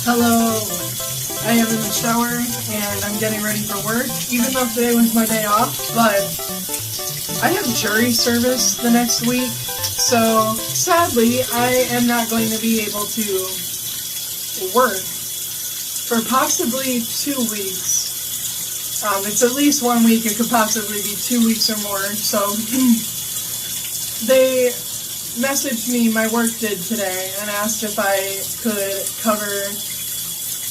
Hello, I am in the shower and I'm getting ready for work, even though today was my day off, but I have jury service the next week, so sadly I am not going to be able to work for possibly 2 weeks. It's at least 1 week, it could possibly be 2 weeks or more, so they messaged me, my work did today, and asked if I could cover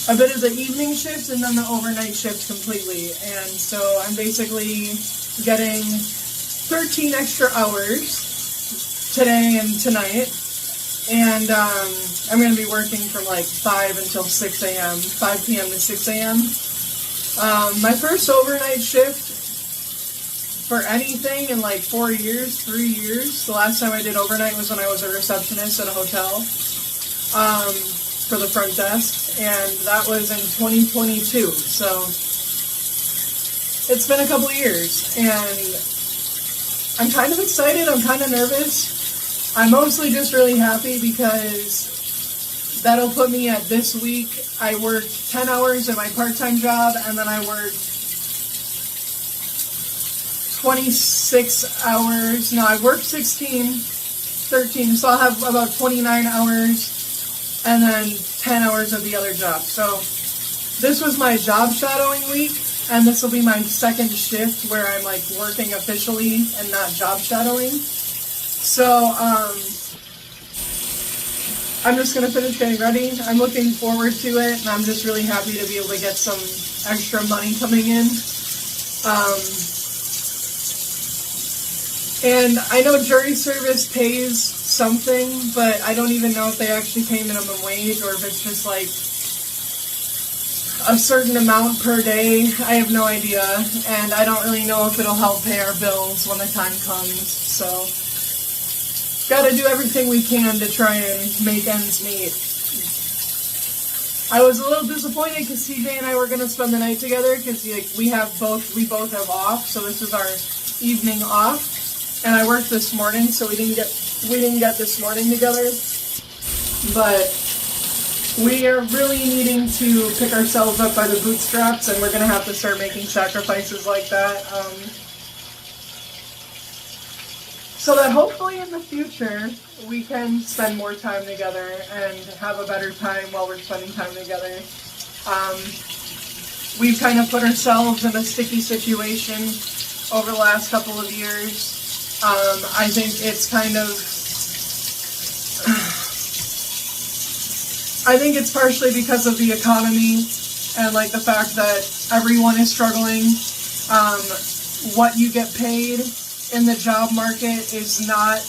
a bit of the evening shift and then the overnight shift completely. And so I'm basically getting 13 extra hours today and tonight. And I'm going to be working from like 5 until 6 a.m., 5 p.m. to 6 a.m. My first overnight shift for anything in like 4 years, 3 years. The last time I did overnight was when I was a receptionist at a hotel. For the front desk, and that was in 2022, so it's been a couple years, and I'm kind of excited, I'm kind of nervous. I'm mostly just really happy because that'll put me at this week. I worked 10 hours at my part-time job, and then I worked 26 hours, no, I worked 16, 13, so I'll have about 29 hours and then 10 hours of the other job. So this was my job shadowing week, and this will be my second shift where I'm like working officially and not job shadowing. So I'm just gonna finish getting ready. I'm looking forward to it, and I'm just really happy to be able to get some extra money coming in. And I know jury service pays something, but I don't even know if they actually pay minimum wage or if it's just like a certain amount per day. I have no idea, and I don't really know if it'll help pay our bills when the time comes. So, gotta do everything we can to try and make ends meet. I was a little disappointed because CJ and I were gonna spend the night together because we both have off, so this is our evening off. And I worked this morning, so we didn't get this morning together. But we are really needing to pick ourselves up by the bootstraps, and we're going to have to start making sacrifices like that. So that hopefully in the future we can spend more time together and have a better time while we're spending time together. We've kind of put ourselves in a sticky situation over the last couple of years. I think it's I think it's partially because of the economy and like the fact that everyone is struggling. What you get paid in the job market is not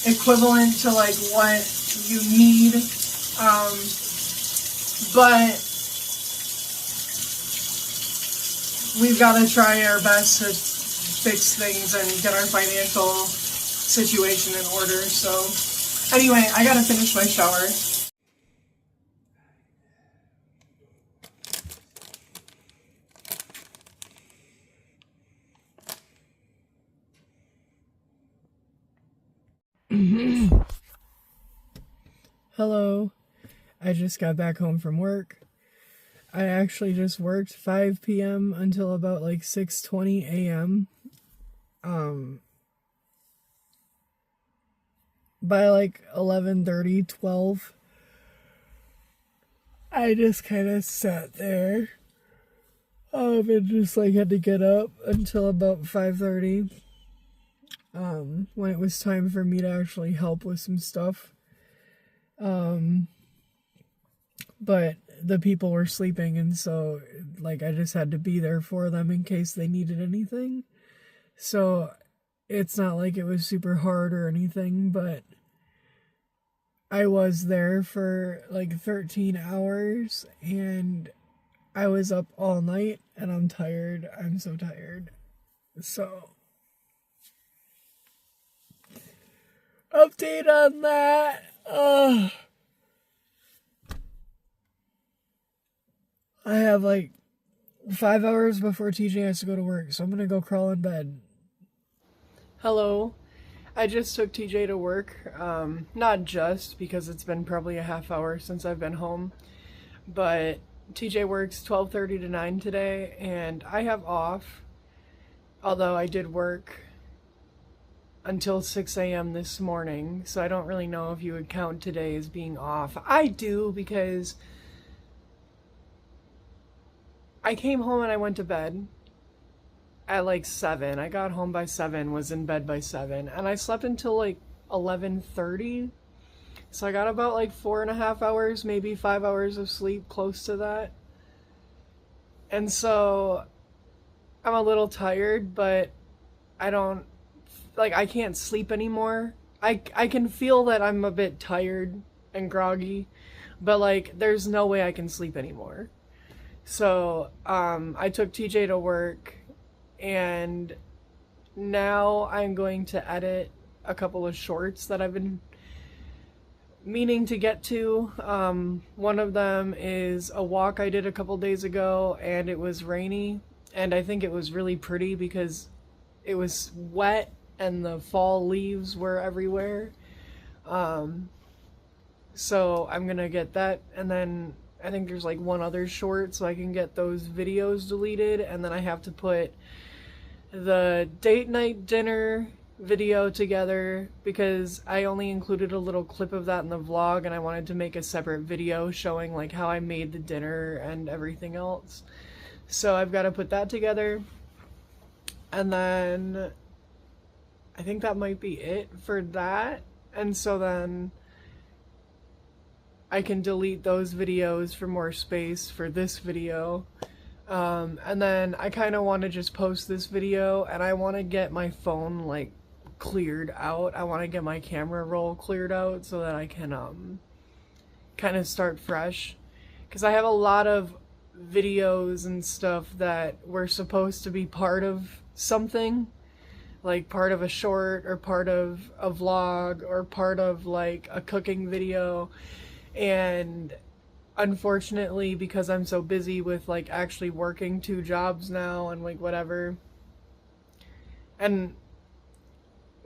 equivalent to like what you need. But we've got to try our best to fix things and get our financial situation in order. So anyway, I gotta finish my shower. Hello, I just got back home from work. I actually just worked 5 p.m. until about like 6:20 a.m. By like 11:30, 12, I just kind of sat there. And just like had to get up until about 5:30. When it was time for me to actually help with some stuff. But the people were sleeping, and so like I just had to be there for them in case they needed anything. So it's not like it was super hard or anything, but I was there for like 13 hours, and I was up all night, and I'm tired. I'm so tired. So, update on that. I have like 5 hours before TJ has to go to work, so I'm gonna go crawl in bed. Hello. I just took TJ to work. Not just because it's been probably a half hour since I've been home, but TJ works 12:30 to 9 today, and I have off. Although I did work until 6 a.m. this morning, so I don't really know if you would count today as being off. I do, because I came home and I went to bed at like 7. I got home by 7, was in bed by 7, and I slept until like 11:30. So I got about like 4.5 hours, maybe 5 hours of sleep, close to that. And so I'm a little tired, but I don't, like, I can't sleep anymore. I can feel that I'm a bit tired and groggy, but like there's no way I can sleep anymore. So I took TJ to work, and now I'm going to edit a couple of shorts that I've been meaning to get to. One of them is a walk I did a couple days ago, and it was rainy, and I think it was really pretty because it was wet and the fall leaves were everywhere. So I'm gonna get that, and then I think there's like one other short, so I can get those videos deleted, and then I have to put the date night dinner video together because I only included a little clip of that in the vlog, and I wanted to make a separate video showing like how I made the dinner and everything else. So I've got to put that together, and then I think that might be it for that. And so then I can delete those videos for more space for this video. And then I kind of want to just post this video, and I want to get my phone like cleared out. I want to get my camera roll cleared out so that I can kind of start fresh, because I have a lot of videos and stuff that were supposed to be part of something, like part of a short or part of a vlog or part of like a cooking video, and unfortunately, because I'm so busy with like actually working 2 jobs now and like whatever, and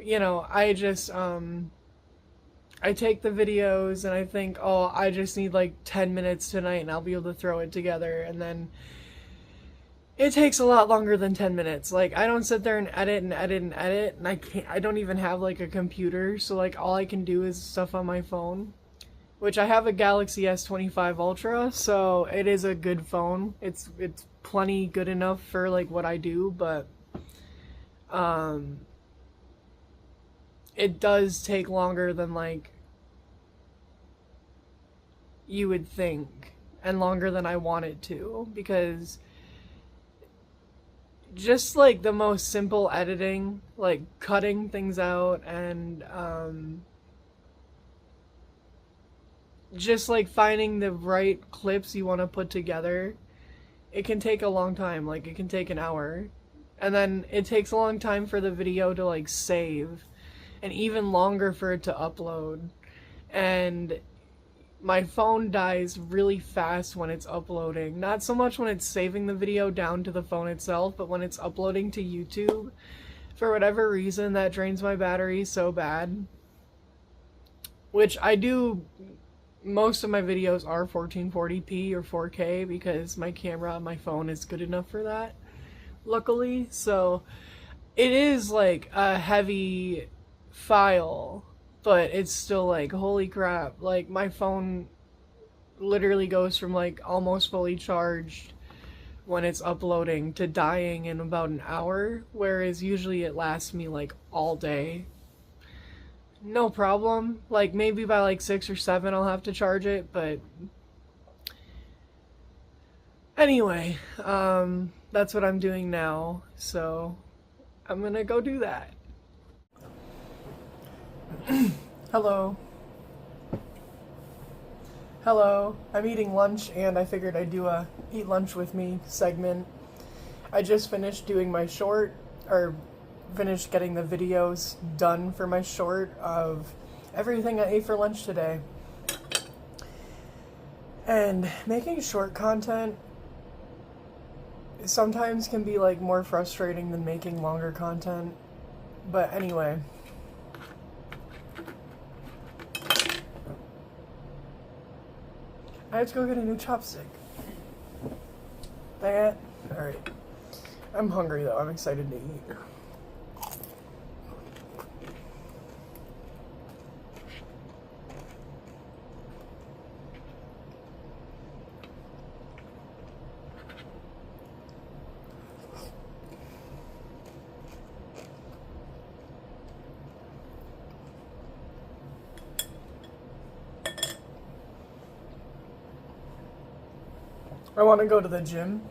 you know, I just I take the videos and I think, oh, I just need like 10 minutes tonight and I'll be able to throw it together, and then it takes a lot longer than 10 minutes. Like, I don't sit there and edit and edit and edit, and I don't even have like a computer, so like all I can do is stuff on my phone, which I have a Galaxy S25 Ultra, so it is a good phone. It's plenty good enough for like what I do, but it does take longer than like you would think, and longer than I want it to, because just like the most simple editing, like cutting things out and just like finding the right clips you want to put together, it can take a long time. Like, it can take an hour, and then it takes a long time for the video to like save, and even longer for it to upload. And my phone dies really fast when it's uploading. Not so much when it's saving the video down to the phone itself, but when it's uploading to YouTube. For whatever reason, that drains my battery so bad. Which I do, most of my videos are 1440p or 4K because my camera on my phone is good enough for that, luckily. So it is like a heavy file, but it's still like, holy crap, like my phone literally goes from like almost fully charged when it's uploading to dying in about an hour, whereas usually it lasts me like all day. No problem. Like maybe by like 6 or 7 I'll have to charge it, but anyway, that's what I'm doing now, so I'm gonna go do that. Hello. Hello. I'm eating lunch, and I figured I'd do a eat lunch with me segment. I just finished doing my short, or finished getting the videos done for my short of everything I ate for lunch today. And making short content sometimes can be like more frustrating than making longer content, But anyway. I have to go get a new chopstick. That. Alright. I'm hungry though. I'm excited to eat. I want to go to the gym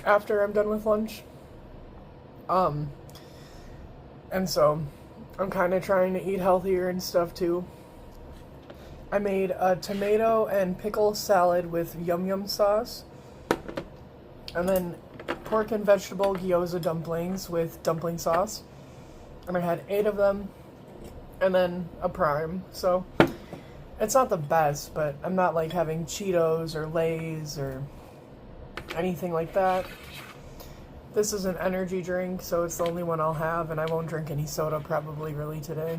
after I'm done with lunch. And so I'm kind of trying to eat healthier and stuff too. I made a tomato and pickle salad with yum yum sauce. And then pork and vegetable gyoza dumplings with dumpling sauce. And I had 8 of them. And then a prime. So it's not the best, but I'm not like having Cheetos or Lay's or anything like that. This is an energy drink, so it's the only one I'll have, and I won't drink any soda probably really today.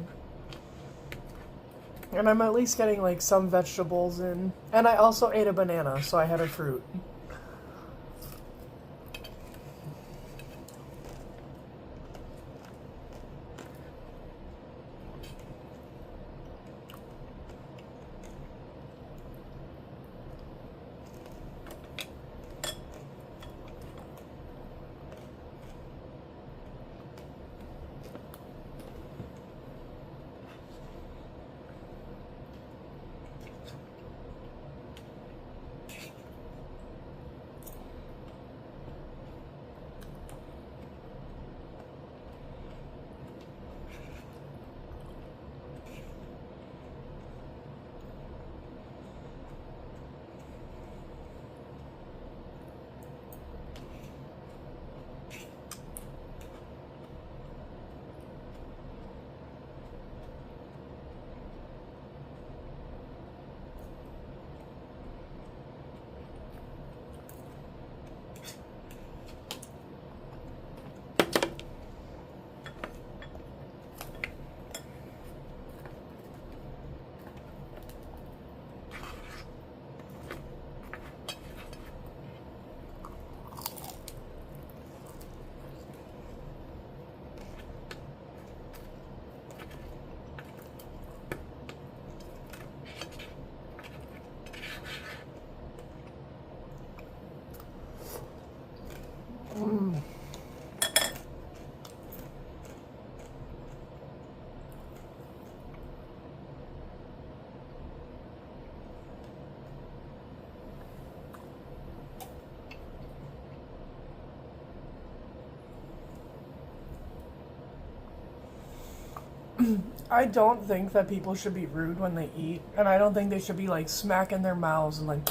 And I'm at least getting like some vegetables in. And I also ate a banana, so I had a fruit. I don't think that people should be rude when they eat, and I don't think they should be like smacking their mouths and like.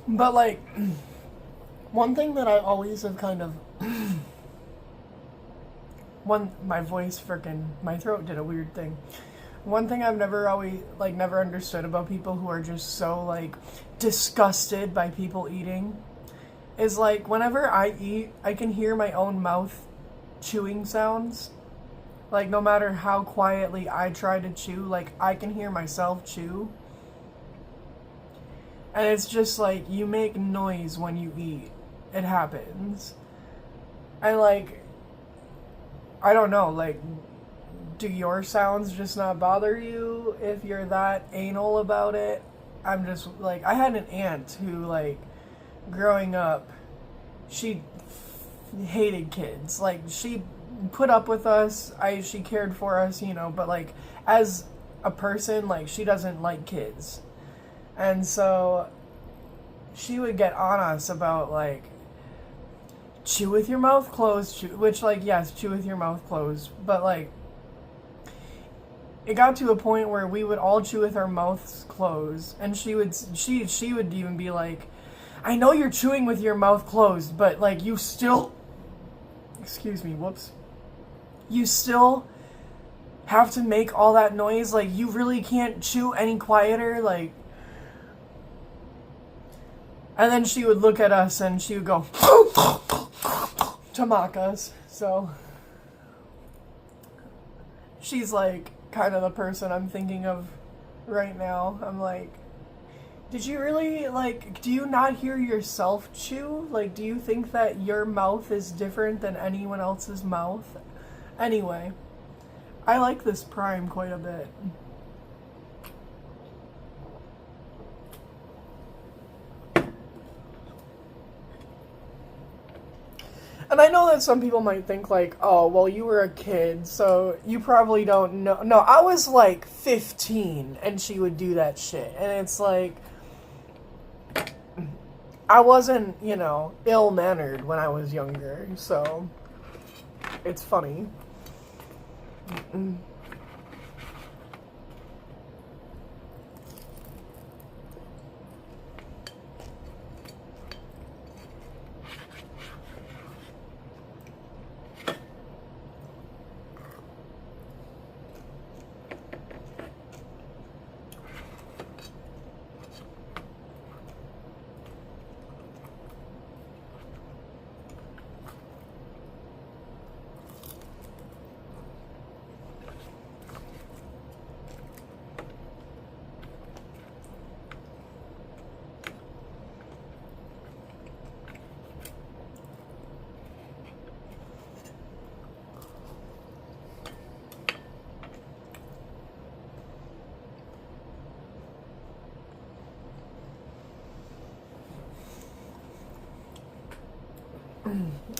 But like, one thing that I always have kind of. My throat did a weird thing. One thing I've never understood about people who are just so like disgusted by people eating is like whenever I eat, I can hear my own mouth chewing sounds. Like, no matter how quietly I try to chew, like, I can hear myself chew. And it's just like, you make noise when you eat. It happens. And, like, I don't know, like, do your sounds just not bother you if you're that anal about it? I'm just, like, I had an aunt who, like, growing up, she hated kids. Like, she put up with us, she cared for us, you know, but like as a person, like she doesn't like kids. And so she would get on us about like chew with your mouth closed, which like yes, chew with your mouth closed, but like it got to a point where we would all chew with our mouths closed, and she would even be like, I know you're chewing with your mouth closed, but like you still you still have to make all that noise. Like, you really can't chew any quieter. Like, and then she would look at us and she would go to mock us. So she's like kind of the person I'm thinking of right now. I'm like, did you really, like, do you not hear yourself chew? Like, do you think that your mouth is different than anyone else's mouth? Anyway, I like this Prime quite a bit. And I know that some people might think, like, oh, well, you were a kid, so you probably don't know. No, I was like 15 and she would do that shit. And it's like, I wasn't, you know, ill-mannered when I was younger, so it's funny.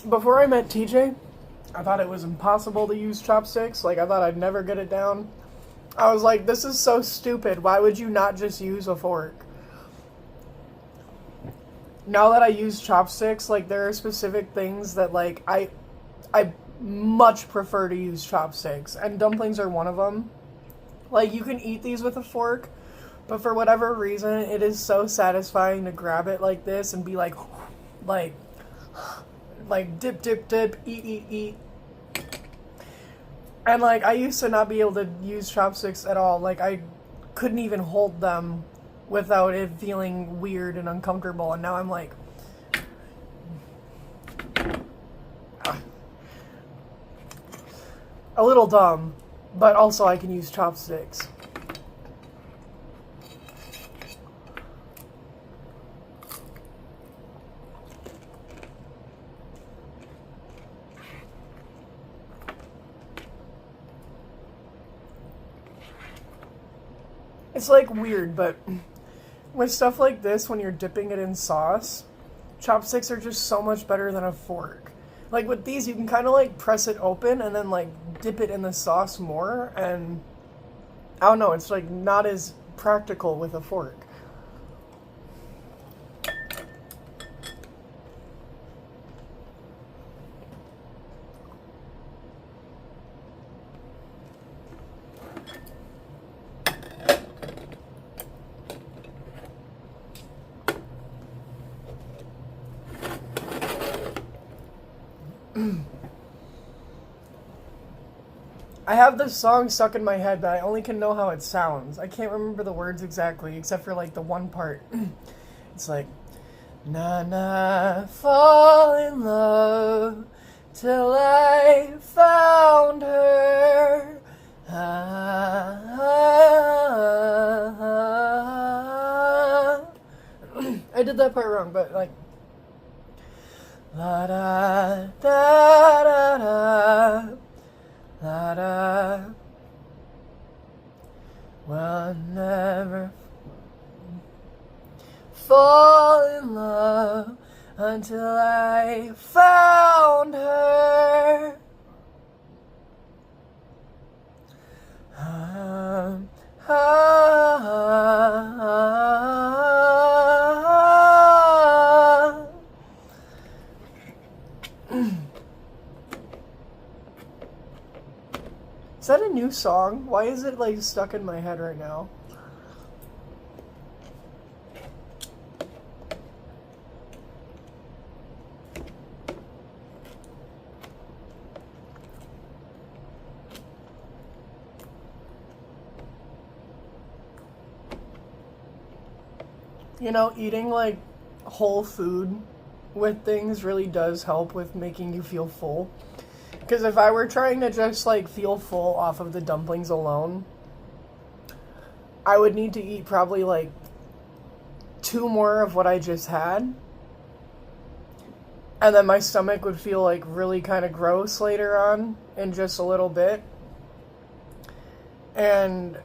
Before I met TJ, I thought it was impossible to use chopsticks. Like, I thought I'd never get it down. I was like, this is so stupid. Why would you not just use a fork? Now that I use chopsticks, like, there are specific things that, like, I much prefer to use chopsticks. And dumplings are one of them. Like, you can eat these with a fork, but for whatever reason, it is so satisfying to grab it like this and be like dip, dip, dip, eat. And, like, I used to not be able to use chopsticks at all. Like, I couldn't even hold them without it feeling weird and uncomfortable. And now I'm like, a little dumb, but also I can use chopsticks. It's, like, weird, but with stuff like this, when you're dipping it in sauce, chopsticks are just so much better than a fork. Like, with these, you can kind of, like, press it open and then, like, dip it in the sauce more, and I don't know, it's, like, not as practical with a fork. I have this song stuck in my head, but I only can know how it sounds. I can't remember the words exactly, except for, like, the one part. It's like, na na, fall in love till I found her. Ah, ah, ah. I did that part wrong, but, like, la da da da da. La da. Will never fall in love until I found her. Ah, ah, ah, ah. Is that a new song? Why is it, like, stuck in my head right now? You know, eating, like, whole food with things really does help with making you feel full. Because if I were trying to just like feel full off of the dumplings alone, I would need to eat probably like 2 more of what I just had. And then my stomach would feel like really kind of gross later on in just a little bit. And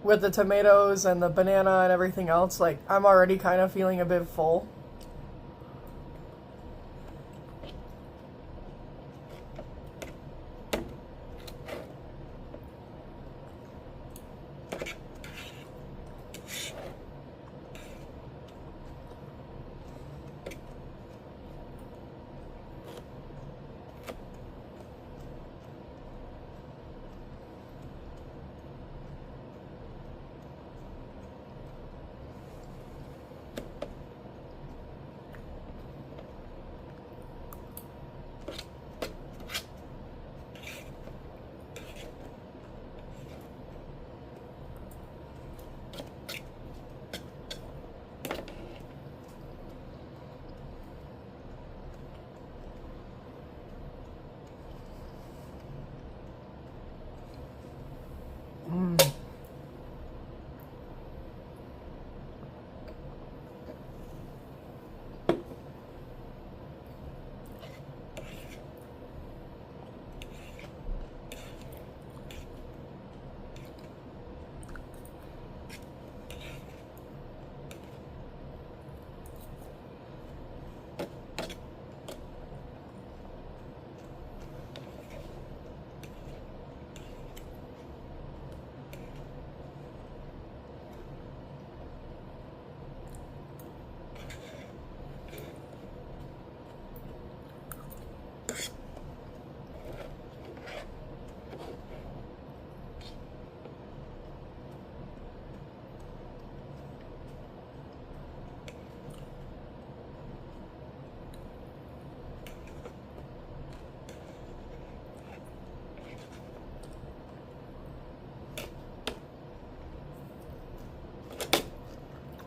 with the tomatoes and the banana and everything else, like I'm already kind of feeling a bit full.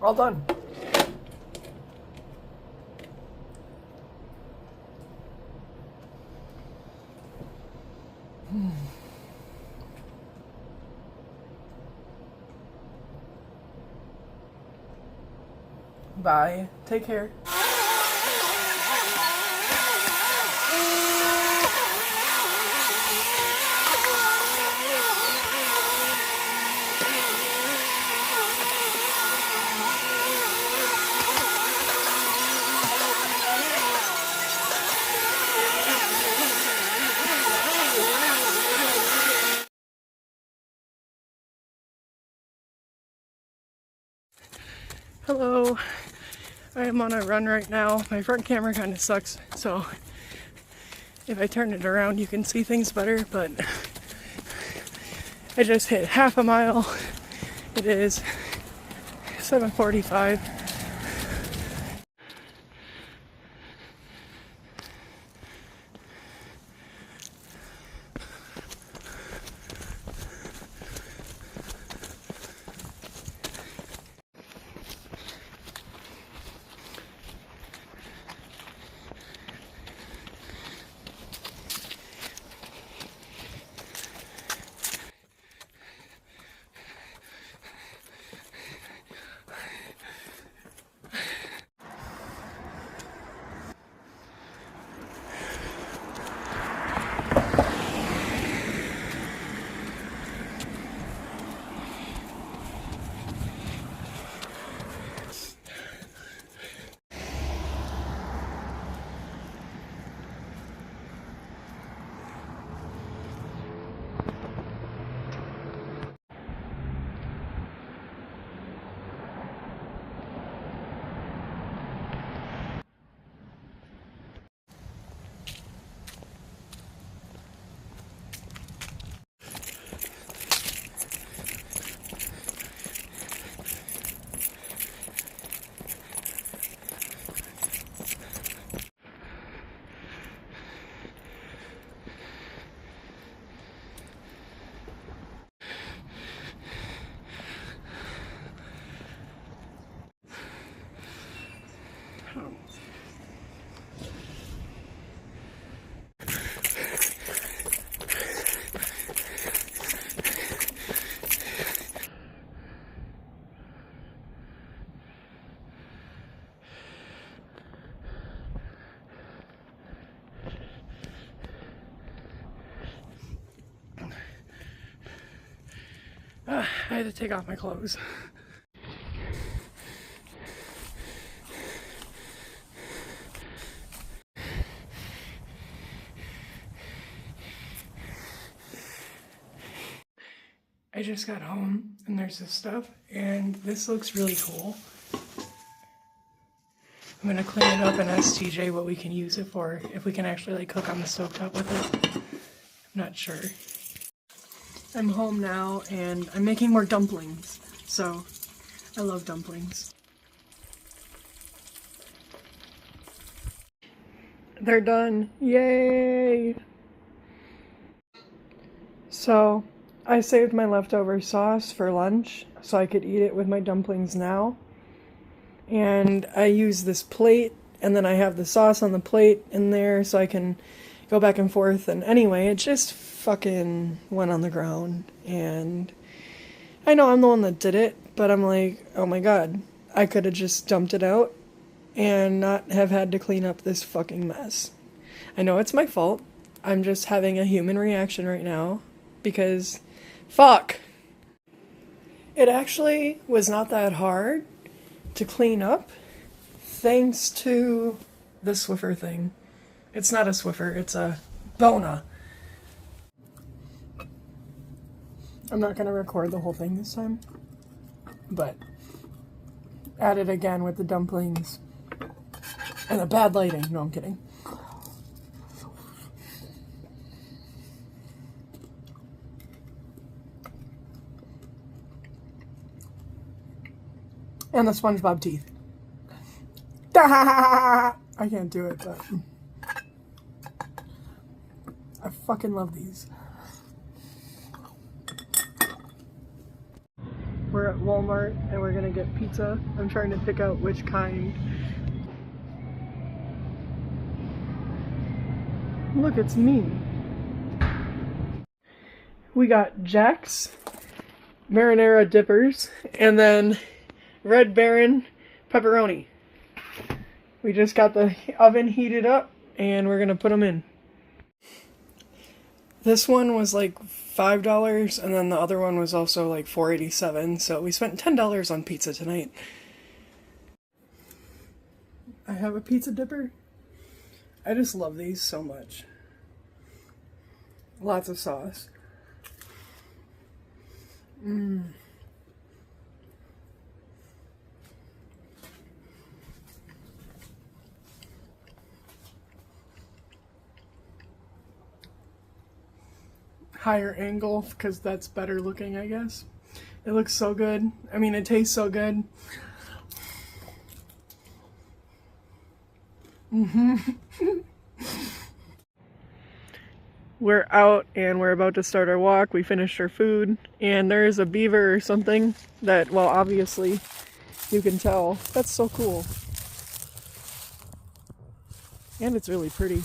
All done. Bye. Take care. Hello. I am on a run right now. My front camera kind of sucks, so if I turn it around you can see things better, but I just hit half a mile. It is 7:45. I had to take off my clothes. I just got home and there's this stuff and this looks really cool. I'm gonna clean it up and ask TJ what we can use it for, if we can actually like cook on the stovetop with it. I'm not sure. I'm home now and I'm making more dumplings, so I love dumplings. They're done, yay! So I saved my leftover sauce for lunch so I could eat it with my dumplings now. And I use this plate, and then I have the sauce on the plate in there so I can go back and forth. And anyway, it just fucking went on the ground. And I know I'm the one that did it, but I'm like, oh my god, I could have just dumped it out and not have had to clean up this fucking mess. I know it's my fault. I'm just having a human reaction right now because fuck. It actually was not that hard to clean up thanks to the Swiffer thing. It's not a Swiffer, it's a Bona. I'm not gonna record the whole thing this time, but at it again with the dumplings and the bad lighting. No, I'm kidding. And the SpongeBob teeth. I can't do it, but I fucking love these. We're at Walmart and we're gonna get pizza. I'm trying to pick out which kind. Look, it's me. We got Jack's marinara dippers and then Red Baron pepperoni. We just got the oven heated up and we're gonna put them in. This one was like $5 and then the other one was also like $4.87, so we spent $10 on pizza tonight. I have a pizza dipper. I just love these so much. Lots of sauce. Higher angle because that's better looking, I guess. It looks so good. I mean, it tastes so good. We're out and we're about to start our walk. We finished our food and there's a beaver or something that, well, obviously you can tell. That's so cool. And it's really pretty.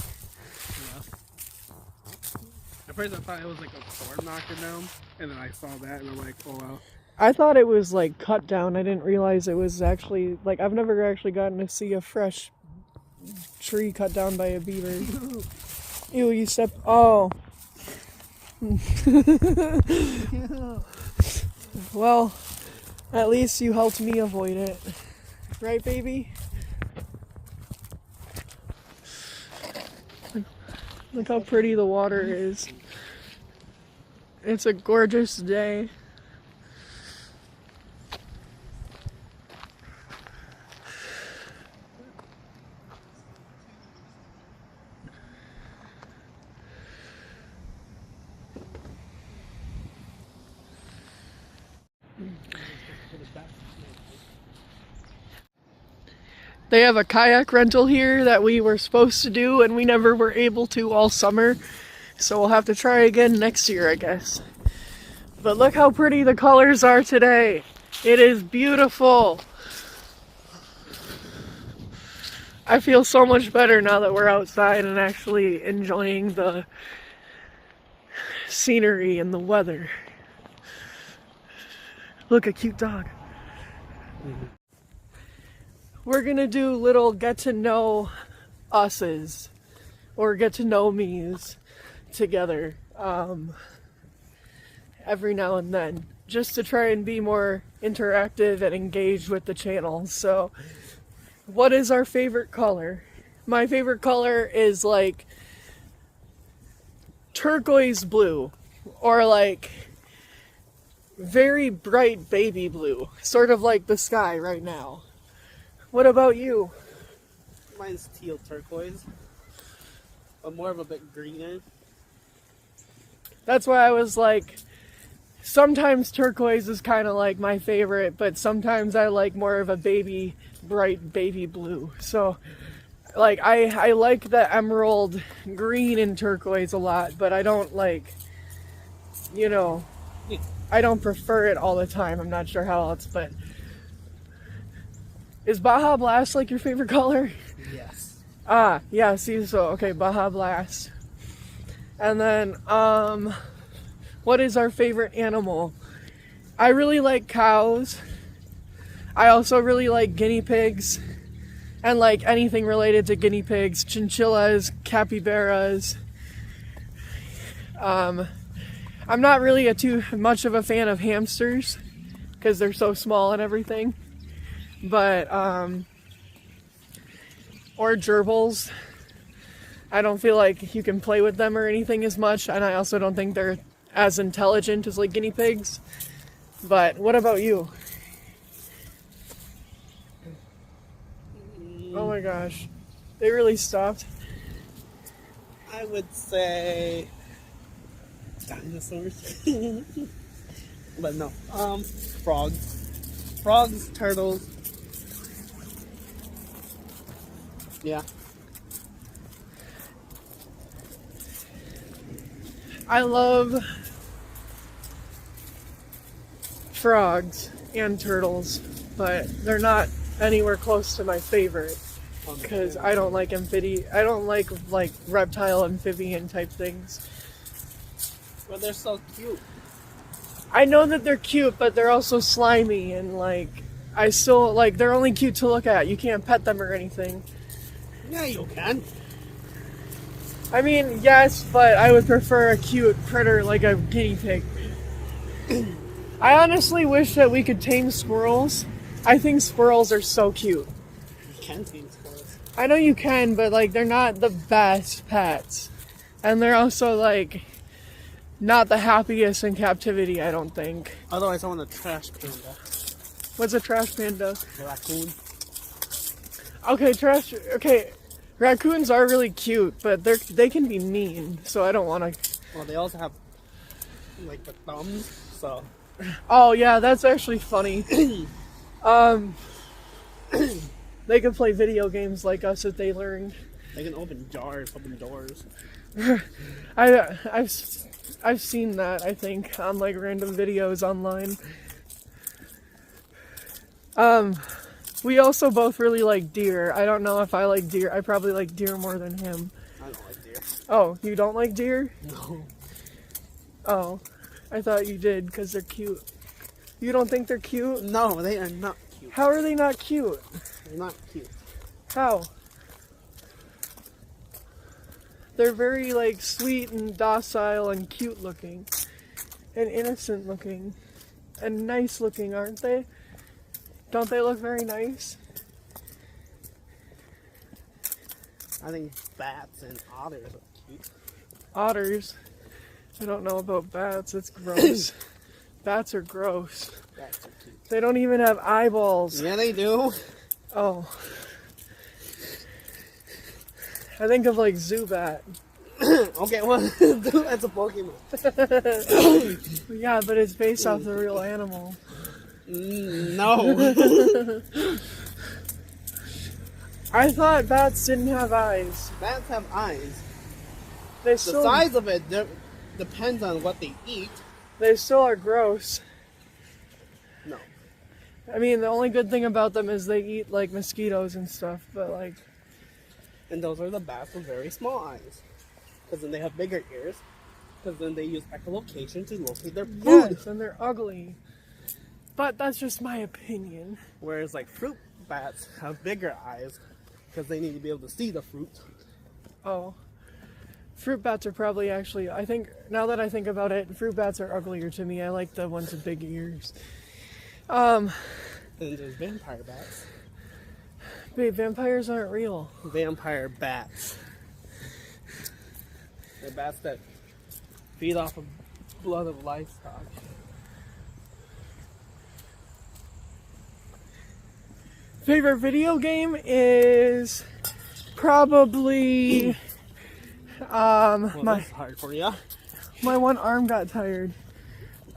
At first I thought it was like a storm knocking down, and then I saw that and I'm like, oh wow. I thought it was like cut down. I didn't realize it was actually, like, I've never actually gotten to see a fresh tree cut down by a beaver. Ew, you stepped, oh. Well, at least you helped me avoid it. Right, baby? Look how pretty the water is. It's a gorgeous day. They have a kayak rental here that we were supposed to do and we never were able to all summer. So we'll have to try again next year, I guess. But look how pretty the colors are today. It is beautiful. I feel so much better now that we're outside and actually enjoying the scenery and the weather. Look, a cute dog. We're gonna do little get to know us's or get to know me's together every now and then. just to try and be more interactive and engaged with the channel. So, what is our favorite color? My favorite color is like turquoise blue, or like very bright baby blue, sort of like the sky right now. What about you? Mine's teal turquoise, but more of a bit greener. That's why I was like, sometimes turquoise is kind of like my favorite, but sometimes I like more of a bright baby blue. So, like, I like the emerald green and turquoise a lot, but I don't like, I don't prefer it all the time. I'm not sure how else, but is Baja Blast like your favorite color? Yes. Ah, yeah, see, so, okay, Baja Blast. And then, what is our favorite animal? I really like cows. I also really like guinea pigs. And like anything related to guinea pigs, chinchillas, capybaras. I'm not really too much of a fan of hamsters because they're so small and everything. But, or gerbils. I don't feel like you can play with them or anything as much, and I also don't think they're as intelligent as like guinea pigs. But what about you? Oh my gosh, they really stopped. I would say dinosaurs. But no. Frogs, turtles. Yeah. I love frogs and turtles, but they're not anywhere close to my favorite because I don't like I don't like reptile amphibian type things. Well, they're so cute. I know that they're cute, but they're also slimy and like I still like they're only cute to look at. You can't pet them or anything. Yeah, you can. I mean, yes, but I would prefer a cute critter like a guinea pig. I honestly wish that we could tame squirrels. I think squirrels are so cute. You can tame squirrels. I know you can, but like they're not the best pets. And they're also like not the happiest in captivity, I don't think. Otherwise, I want a trash panda. What's a trash panda? A raccoon. Okay, raccoons are really cute, but they can be mean, so I don't want to. Well, they also have like the thumbs, so. Oh yeah, that's actually funny. They can play video games like us if they learned. They can open jars, open doors. I've seen that, I think, on like random videos online. We also both really like deer. I don't know if I like deer. I probably like deer more than him. I don't like deer. Oh, you don't like deer? No. Oh, I thought you did because they're cute. You don't think they're cute? No, they are not cute. How are they not cute? They're not cute. How? They're very like sweet and docile and cute looking and innocent looking and nice looking, aren't they? Don't they look very nice? I think bats and otters are cute. Otters? I don't know about bats. It's gross. Bats are gross. Bats are cute. They don't even have eyeballs. Yeah, they do. Oh. I think of like Zubat. Okay, well, that's a Pokemon. Yeah, but it's based off the real animal. No. I thought bats didn't have eyes. Bats have eyes. They The still, size of it depends on what they eat. they still are gross. No. I mean, the only good thing about them is they eat like mosquitoes and stuff, but like, And those are the bats with very small eyes. Because then they have bigger ears. Because then they use echolocation to locate their food. yes, and they're ugly. But that's just my opinion. Whereas like fruit bats have bigger eyes. Because they need to be able to see the fruit. Oh. Fruit bats are probably actually, I think, now that I think about it, fruit bats are uglier to me. I like the ones with big ears. And there's vampire bats. Wait, vampires aren't real. Vampire bats. They're bats that feed off of blood of livestock. Favorite video game is probably Well, that's hard for you. my one arm got tired.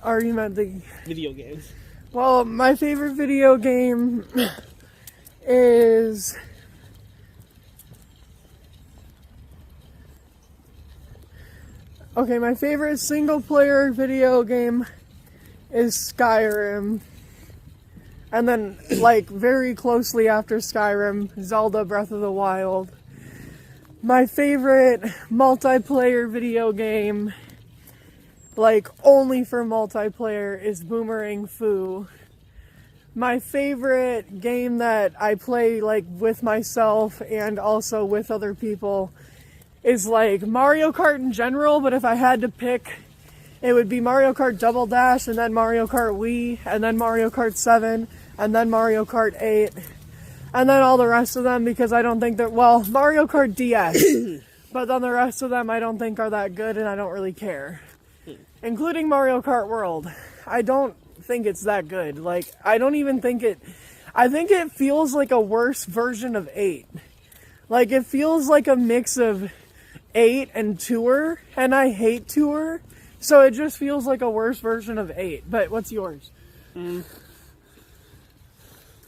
Or you meant the Video games. well, my favorite video game is okay, my favorite single player video game is Skyrim. And then, like, very closely after Skyrim, Zelda Breath of the Wild. My favorite multiplayer video game, like, only for multiplayer, is Boomerang Fu. My favorite game that I play, like, with myself and also with other people is, like, Mario Kart in general, but if I had to pick, it would be Mario Kart Double Dash, and then Mario Kart Wii, and then Mario Kart 7, and then Mario Kart 8, and then all the rest of them, because I don't think that, well, Mario Kart DS, but then the rest of them I don't think are that good, and I don't really care. Including Mario Kart World. I don't think it's that good. Like, I don't even think I think it feels like a worse version of 8. Like, it feels like a mix of 8 and Tour, and I hate Tour, so it just feels like a worse version of 8. But what's yours?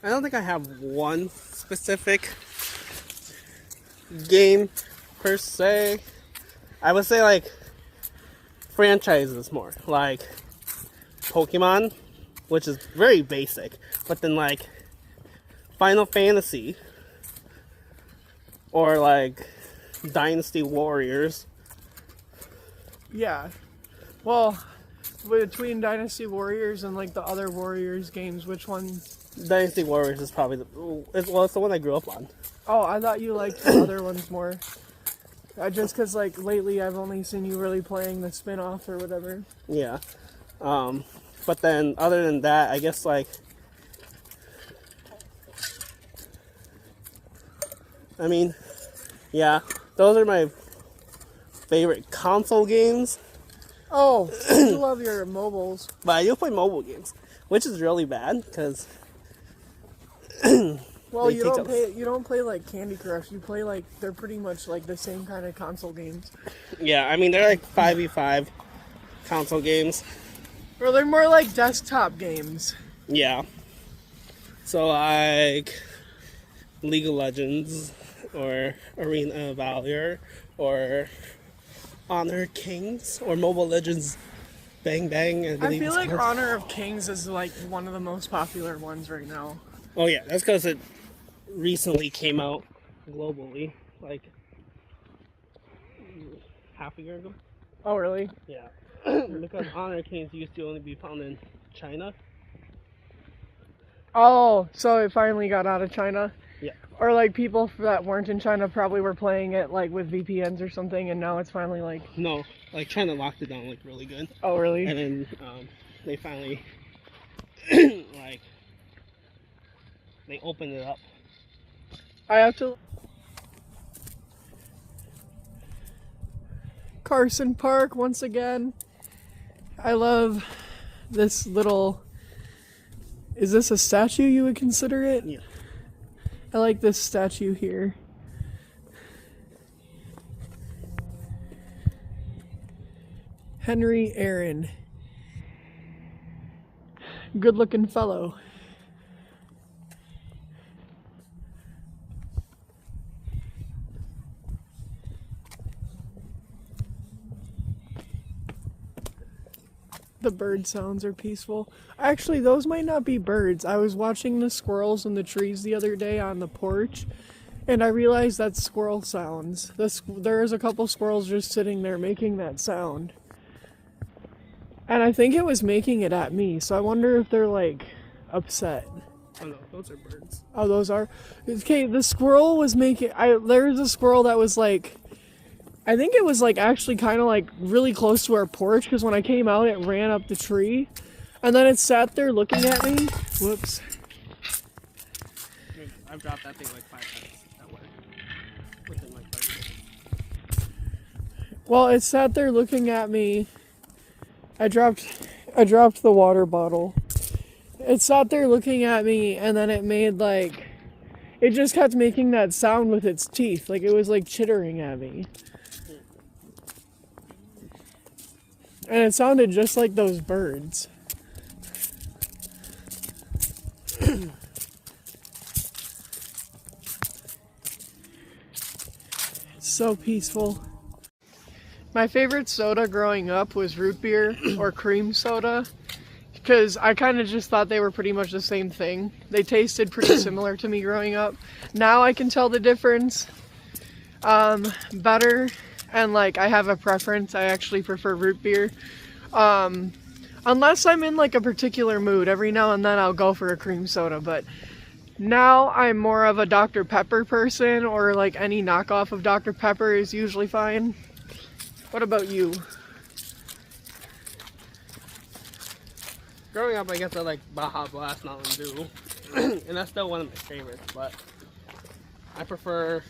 I don't think I have one specific game per se. I would say like franchises more, like Pokemon, which is very basic, but then like Final Fantasy or like Dynasty Warriors. Yeah. Well, between Dynasty Warriors and like the other Warriors games, which one? Dynasty Warriors is probably it's the one I grew up on. Oh, I thought you liked the other ones more. Just because, like, lately I've only seen you really playing the spin-off or whatever. Yeah. But then, other than that, I guess, like, I mean, yeah, those are my favorite console games. Oh, you love your mobiles. But I do play mobile games, which is really bad, because Well, They you take don't play like Candy Crush. You play like they're pretty much like the same kind of console games. yeah, I mean, they're like 5v5 console games. Or they're more like desktop games. Yeah. So, like, League of Legends, or Arena of Valor, or Honor Kings, or Mobile Legends Bang Bang. I believe feel it's like called. Honor of Kings is like one of the most popular ones right now. Oh yeah, that's because it recently came out globally, like half a year ago. Oh, really? Yeah, because Honor Kings used to only be found in China. Oh, so it finally got out of China? Yeah. Or like people that weren't in China probably were playing it like with VPNs or something, and now it's finally like... No, like China locked it down like really good, Oh, really? and then they finally like they opened it up. I have to... Carson Park, once again. I love this little... Is this a statue you would consider it? Yeah. I like this statue here. Henry Aaron. Good looking fellow. The bird sounds are peaceful. Actually, those might not be birds. I was watching the squirrels in the trees the other day on the porch, and I realized that's squirrel sounds. There's a couple squirrels just sitting there making that sound. And I think it was making it at me, so I wonder if they're, like, upset. Oh no, those are birds. Oh, those are? Okay, the squirrel was making... There's a squirrel that was, like, I think it was like actually kind of like really close to our porch because when I came out, it ran up the tree, and then it sat there looking at me. Whoops. I've dropped that thing like 5 times at work. Within like 30 minutes. Well, it sat there looking at me. I dropped the water bottle. It sat there looking at me, and then it made like, it just kept making that sound with its teeth, like it was like chittering at me. And it sounded just like those birds. So peaceful. My favorite soda growing up was root beer or cream soda, because I kind of just thought they were pretty much the same thing. They tasted pretty similar to me growing up. Now I can tell the difference better, and like I have a preference. I actually prefer root beer. Unless I'm in like a particular mood, every now and then I'll go for a cream soda, but now I'm more of a Dr. Pepper person, or like any knockoff of Dr. Pepper is usually fine. What about you? Growing up, I guess I like Baja Blast, Mountain Dew, and that's still one of my favorites. But I prefer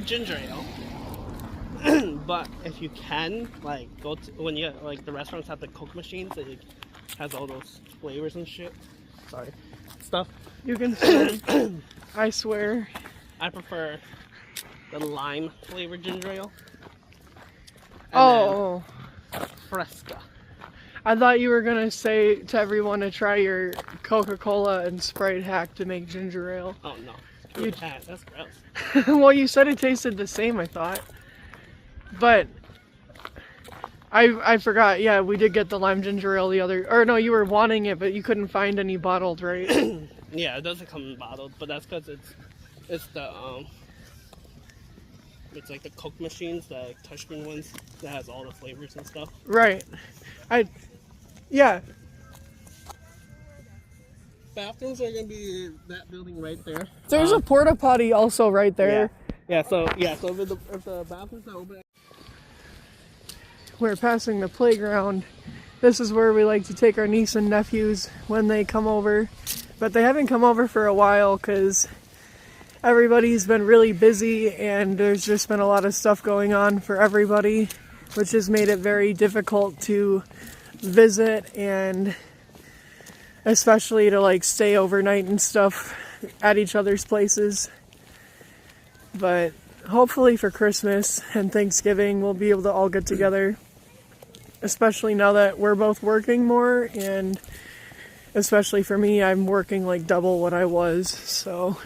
ginger ale. But if you can, like, go to when you like the restaurants have the Coke machines that has all those flavors and shit. Sorry, stuff. You can swear. I swear. I prefer the lime flavored ginger ale. Oh. Fresca. I thought you were gonna say to everyone to try your Coca-Cola and Sprite hack to make ginger ale. Oh no. That's gross. Well, you said it tasted the same, I thought. But I forgot. Yeah, we did get the lime ginger ale or no, you were wanting it, but you couldn't find any bottled, right? Yeah, it doesn't come in bottled, but that's because it's like the Coke machines, the touchscreen ones that has all the flavors and stuff. Right. Yeah. Bathrooms are gonna be that building right there. There's a porta potty also right there. Yeah. So if the bathrooms are open. We're passing the playground. This is where we like to take our niece and nephews when they come over. But they haven't come over for a while because everybody's been really busy and there's just been a lot of stuff going on for everybody, which has made it very difficult to visit, and especially to like stay overnight and stuff at each other's places. But hopefully for Christmas and Thanksgiving we'll be able to all get together, especially now that we're both working more, and especially for me, I'm working like double what I was, so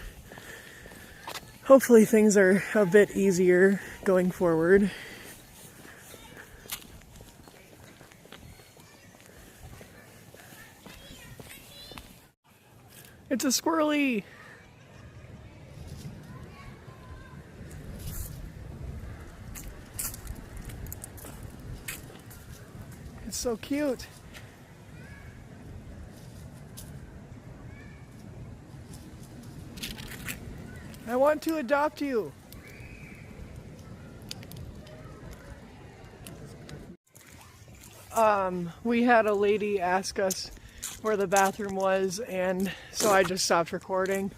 hopefully things are a bit easier going forward. It's a squirrely! It's so cute. I want to adopt you. We had a lady ask us where the bathroom was, and so I just stopped recording.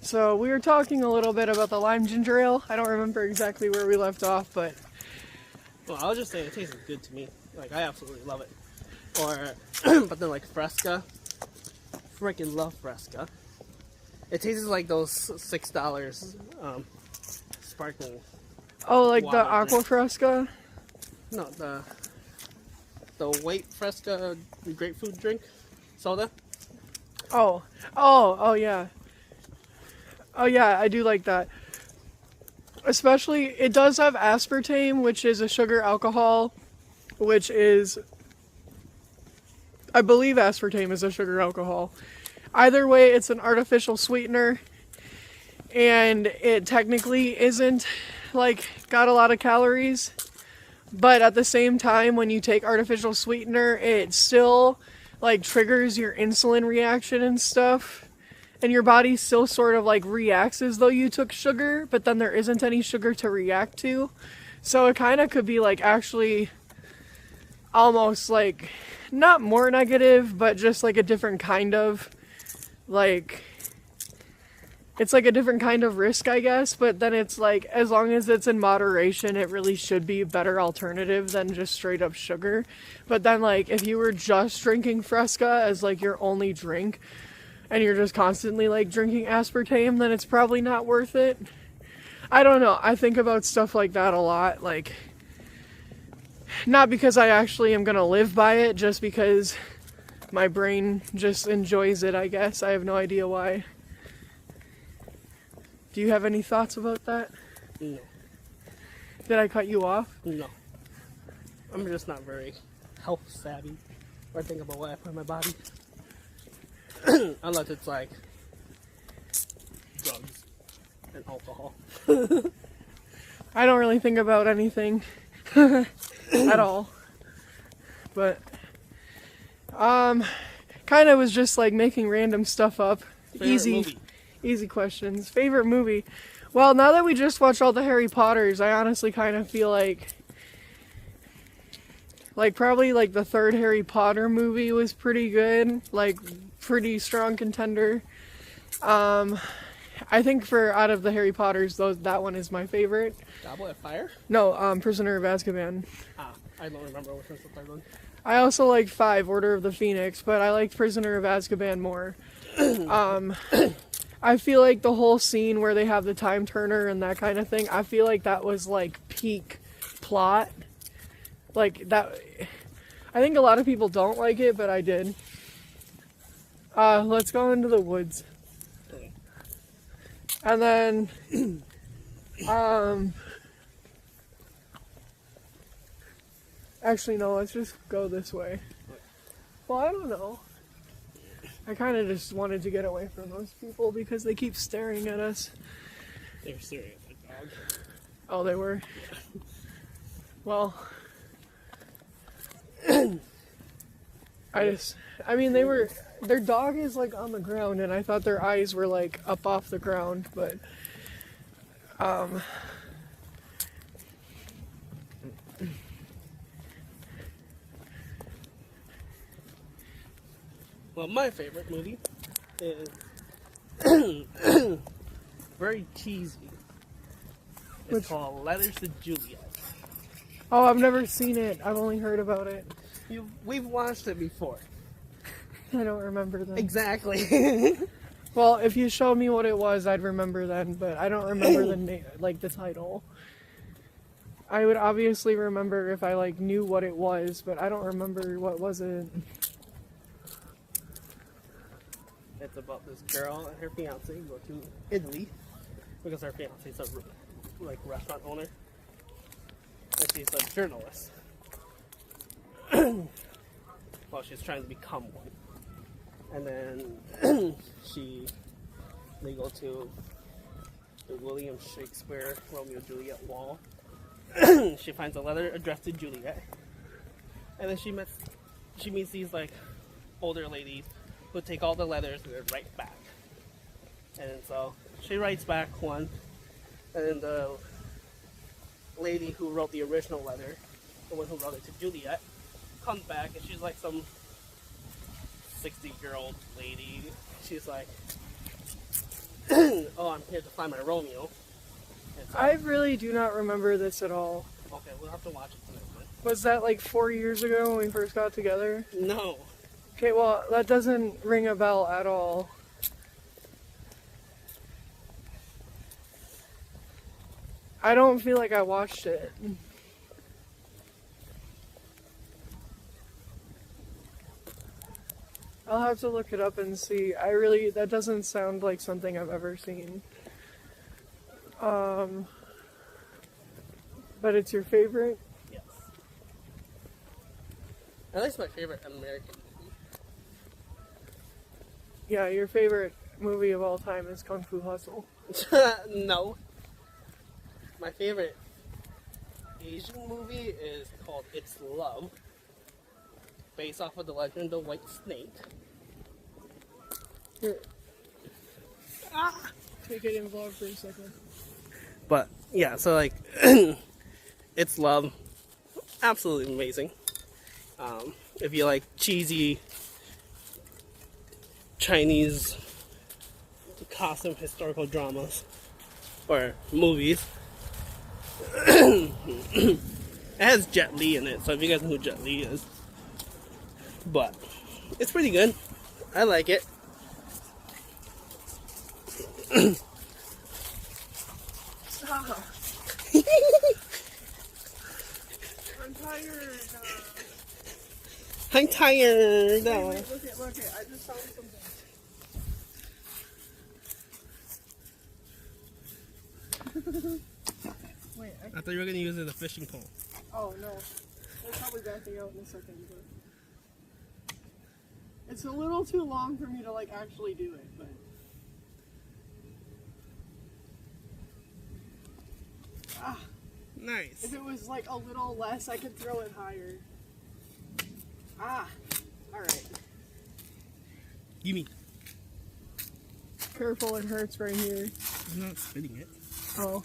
So we were talking a little bit about the lime ginger ale. I don't remember exactly where we left off, but well, I'll just say it tastes good to me. Like, I absolutely love it. Or, but then like Fresca, freaking love Fresca. It tastes like those $6 sparkling. oh, like the water Aqua drink. Fresca? No, the white Fresca grapefruit drink soda. Oh yeah. Oh yeah, I do like that. Especially, it does have aspartame, which is a sugar alcohol, which is, I believe aspartame is a sugar alcohol. Either way, it's an artificial sweetener, and it technically isn't, like, got a lot of calories, but at the same time, when you take artificial sweetener, it still, like, triggers your insulin reaction and stuff, and your body still sort of like reacts as though you took sugar, but then there isn't any sugar to react to. So it kind of could be like actually almost like not more negative, but just like a different kind of like, it's like a different kind of risk, I guess. But then it's like, as long as it's in moderation, it really should be a better alternative than just straight up sugar. But then like if you were just drinking Fresca as like your only drink, and you're just constantly like drinking aspartame, then it's probably not worth it. I don't know. I think about stuff like that a lot. Like, not because I actually am gonna live by it, just because my brain just enjoys it, I guess. I have no idea why. Do you have any thoughts about that? No. Did I cut you off? No. I'm just not very health savvy or think about what I put in my body. Unless it's like drugs and alcohol. I don't really think about anything at all. But kind of was just like making random stuff up. Favorite movie? Easy questions. Favorite movie? Well, now that we just watched all the Harry Potters, I honestly kind of feel like probably like the third Harry Potter movie was pretty good. Like pretty strong contender. I think for out of the Harry Potters, that one is my favorite. Goblet of Fire? No, Prisoner of Azkaban. I don't remember which one's the third one. I also like 5, Order of the Phoenix, but I liked Prisoner of Azkaban more. I feel like the whole scene where they have the time turner and that kind of thing, I feel like that was like peak plot. Like that, I think a lot of people don't like it, but I did. Let's go into the woods. And then, actually no, let's just go this way. Well, I don't know. I kind of just wanted to get away from those people because they keep staring at us. They were staring at the dog. Oh, they were? Well, their dog is like on the ground, and I thought their eyes were like up off the ground, but well, my favorite movie is very cheesy. It's called Letters to Juliet. oh, I've never seen it. I've only heard about it. We've watched it before. I don't remember then. Exactly. Well, if you showed me what it was, I'd remember then, but I don't remember the title. I would obviously remember if I like knew what it was, but I don't remember what was it. It's about this girl and her fiance go to Italy because her fiance is a restaurant owner, and she's a journalist. Well, she's trying to become one. And then they go to the William Shakespeare Romeo and Juliet wall. She finds a letter addressed to Juliet. And then she meets these like older ladies who take all the letters and then write back. And so she writes back one, and then the lady who wrote the original letter, the one who wrote it to Juliet, comes back and she's like some 60-year-old lady. She's like, oh, I'm here to find my Romeo. So, I really do not remember this at all. okay, we'll have to watch it tonight. Was that like 4 years ago when we first got together? No. Okay, well, that doesn't ring a bell at all. I don't feel like I watched it. I'll have to look it up and see. That doesn't sound like something I've ever seen. But it's your favorite? Yes. At least my favorite American movie. Yeah, your favorite movie of all time is Kung Fu Hustle. No. My favorite Asian movie is called It's Love, based off of the legend of the White Snake. Take it in vlog for a second. But yeah, so like, it's love. Absolutely amazing. If you like cheesy Chinese costume historical dramas or movies, it has Jet Li in it. So if you guys know who Jet Li is, but it's pretty good. I like it. Stop. I'm tired. I'm tired. Look it. I just found something. Wait. I thought you were gonna use it as a fishing pole. Oh no. They're probably backing out in a second. But it's a little too long for me to like actually do it, but. Ah. Nice. If it was like a little less, I could throw it higher. Ah, alright. Gimme. Careful, it hurts right here. I'm not spitting it. Oh.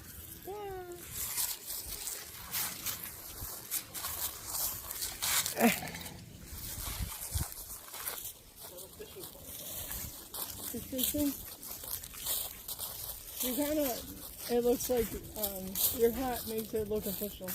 Fishing? You kind of, it looks like your hat makes it look official.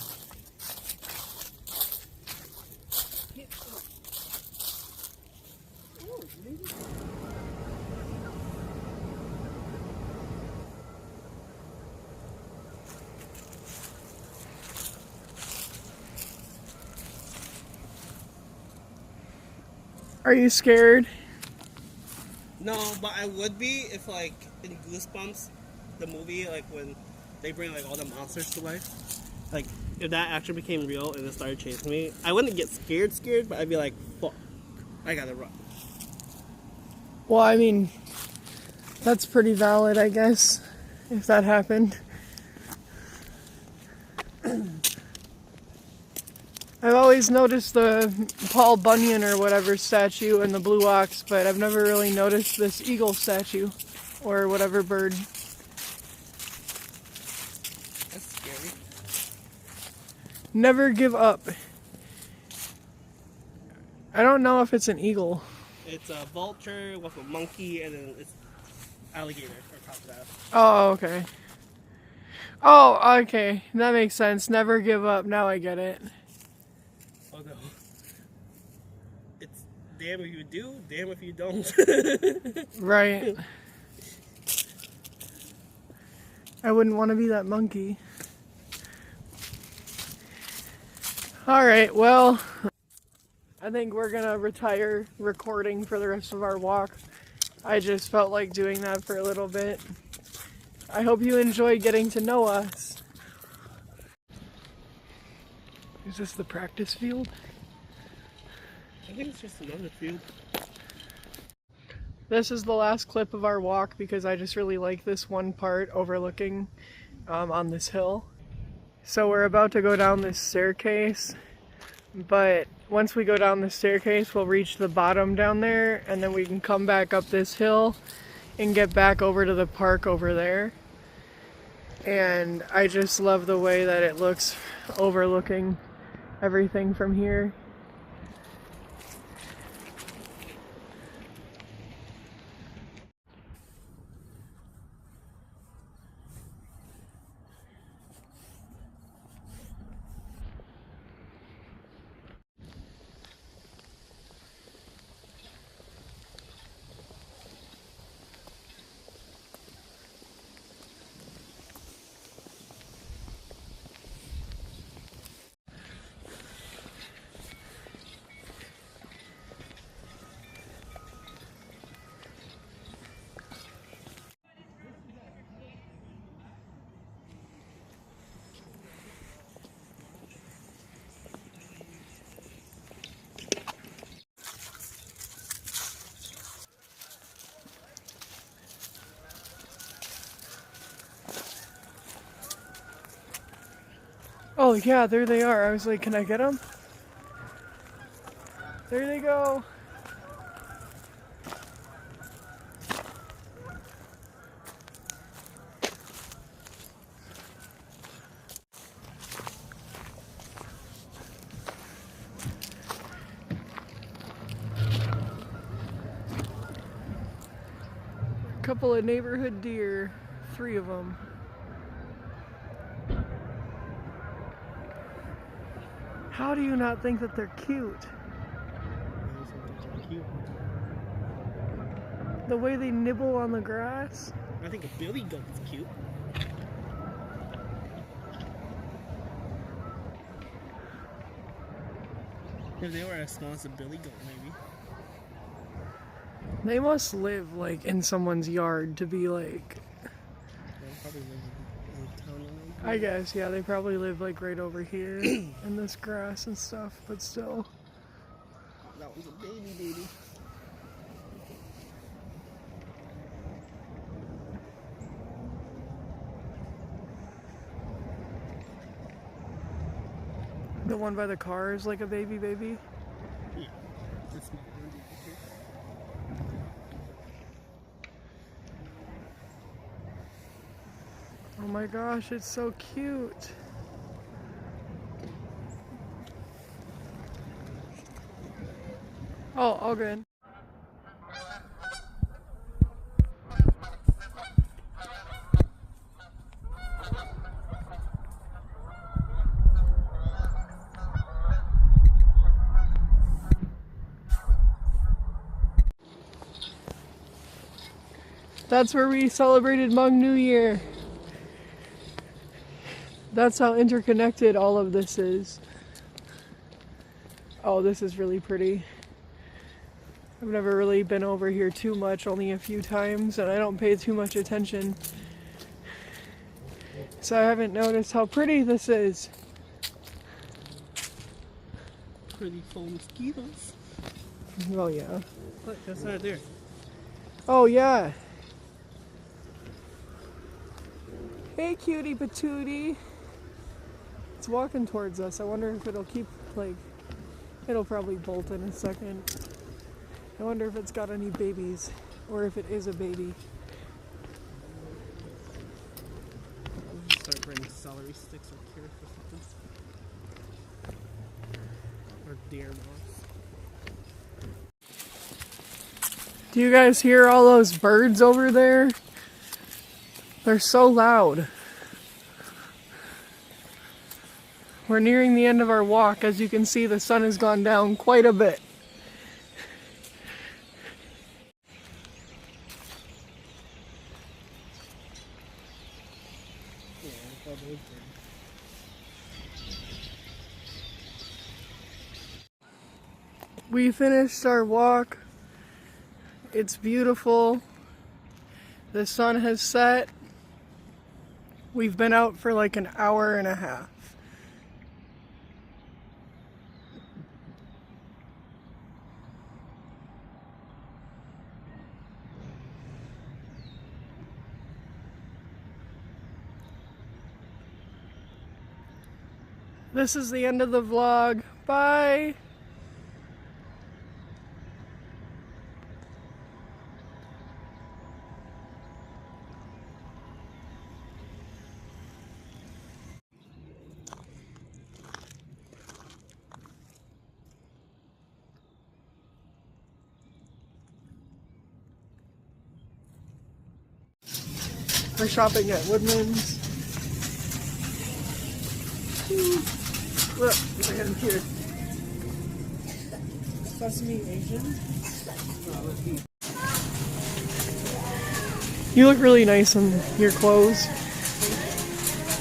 Are you scared? No, but I would be if, like, in Goosebumps, the movie, like, when they bring, like, all the monsters to life. Like, if that actually became real and it started chasing me, I wouldn't get scared, but I'd be like, fuck, I gotta run. Well, I mean, that's pretty valid, I guess, if that happened. I've always noticed the Paul Bunyan or whatever statue and the blue ox, but I've never really noticed this eagle statue or whatever bird. That's scary. Never give up. I don't know if it's an eagle. It's a vulture with a monkey and then it's alligator or crocodile. Oh, okay. Oh, okay. That makes sense. Never give up. Now I get it. Oh no. It's damn if you do, damn if you don't. Right. I wouldn't want to be that monkey. Alright, well, I think we're gonna retire recording for the rest of our walk. I just felt like doing that for a little bit. I hope you enjoyed getting to know us. Is this the practice field? I think it's just another field. This is the last clip of our walk because I just really like this one part overlooking on this hill. So we're about to go down this staircase, but once we go down the staircase we'll reach the bottom down there and then we can come back up this hill and get back over to the park over there. And I just love the way that it looks overlooking everything from here. Oh yeah, there they are. I was like, can I get them? There they go. couple of neighborhood deer, 3 of them. How do you not think that they're cute? Cute. The way they nibble on the grass. I think a billy goat is cute. If they were as small as a billy goat, maybe. They must live like in someone's yard to be like. They probably live in town around here. I guess, yeah, they probably live like right over here in this grass and stuff, but still. That was a baby. The one by the car is like a baby. Yeah, it's small one right here. Oh my gosh, it's so cute. Oh, all good. That's where we celebrated Hmong New Year. That's how interconnected all of this is. Oh, this is really pretty. I've never really been over here too much, only a few times, and I don't pay too much attention. So I haven't noticed how pretty this is. Pretty full mosquitoes. Oh yeah. Look, that's right there. Oh yeah. Hey cutie patootie. It's walking towards us. I wonder if it'll keep, like, it'll probably bolt in a second. I wonder if it's got any babies, or if it is a baby. I'll start bringing celery sticks up here for something. Or deer moss. Do you guys hear all those birds over there? They're so loud. We're nearing the end of our walk. As you can see, the sun has gone down quite a bit. Yeah, I thought those were. We finished our walk. It's beautiful. The sun has set. We've been out for like an hour and a half. This is the end of the vlog. Bye! We're shopping at Woodman's. Look, look at here. Sesame Asian. You look really nice in your clothes.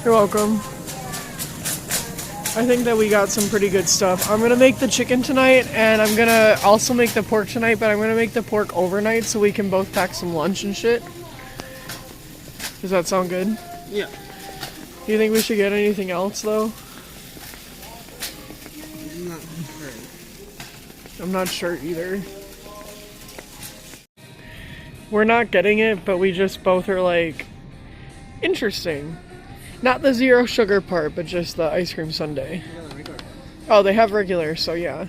You're welcome. I think that we got some pretty good stuff. I'm gonna make the chicken tonight, and I'm gonna also make the pork tonight, but I'm gonna make the pork overnight so we can both pack some lunch and shit. Does that sound good? Yeah. Do you think we should get anything else though? Not sure. I'm not sure either. We're not getting it, but we just both are like, interesting. Not the zero sugar part, but just the ice cream sundae. Oh, they have regular, so yeah.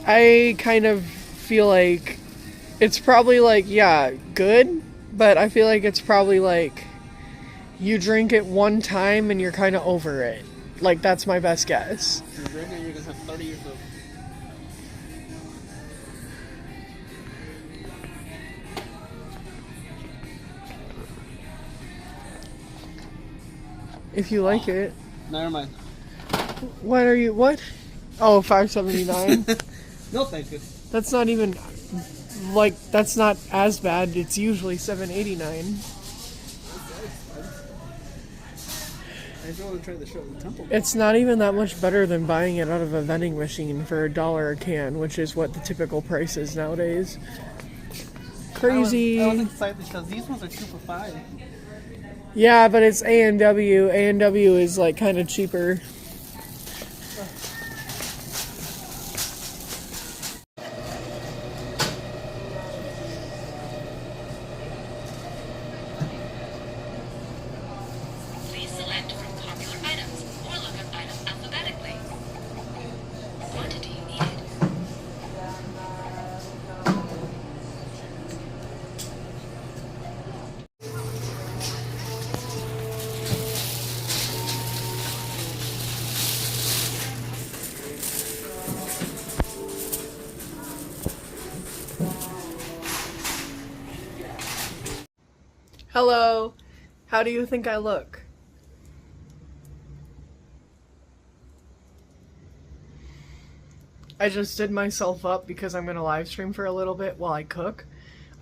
I kind of feel like it's probably like, yeah, good, but I feel like it's probably like you drink it one time and you're kind of over it. Like, that's my best guess. You're drinking, you're gonna have 30 years of. if you like it. Never mind. What are you, what? Oh, $5.79. No, thank you. That's not even, like, that's not as bad. It's usually $7.89. I just want to try the show at the temple. It's not even that much better than buying it out of a vending machine for $1 a can, which is what the typical price is nowadays. Crazy. I was excited because these ones are 2 for $5. Yeah, but it's A&W. A&W is like kind of cheaper. Please select from popular items or look up item alphabetically. Quantity needed. Hello. How do you think I look? I just did myself up because I'm going to live stream for a little bit while I cook.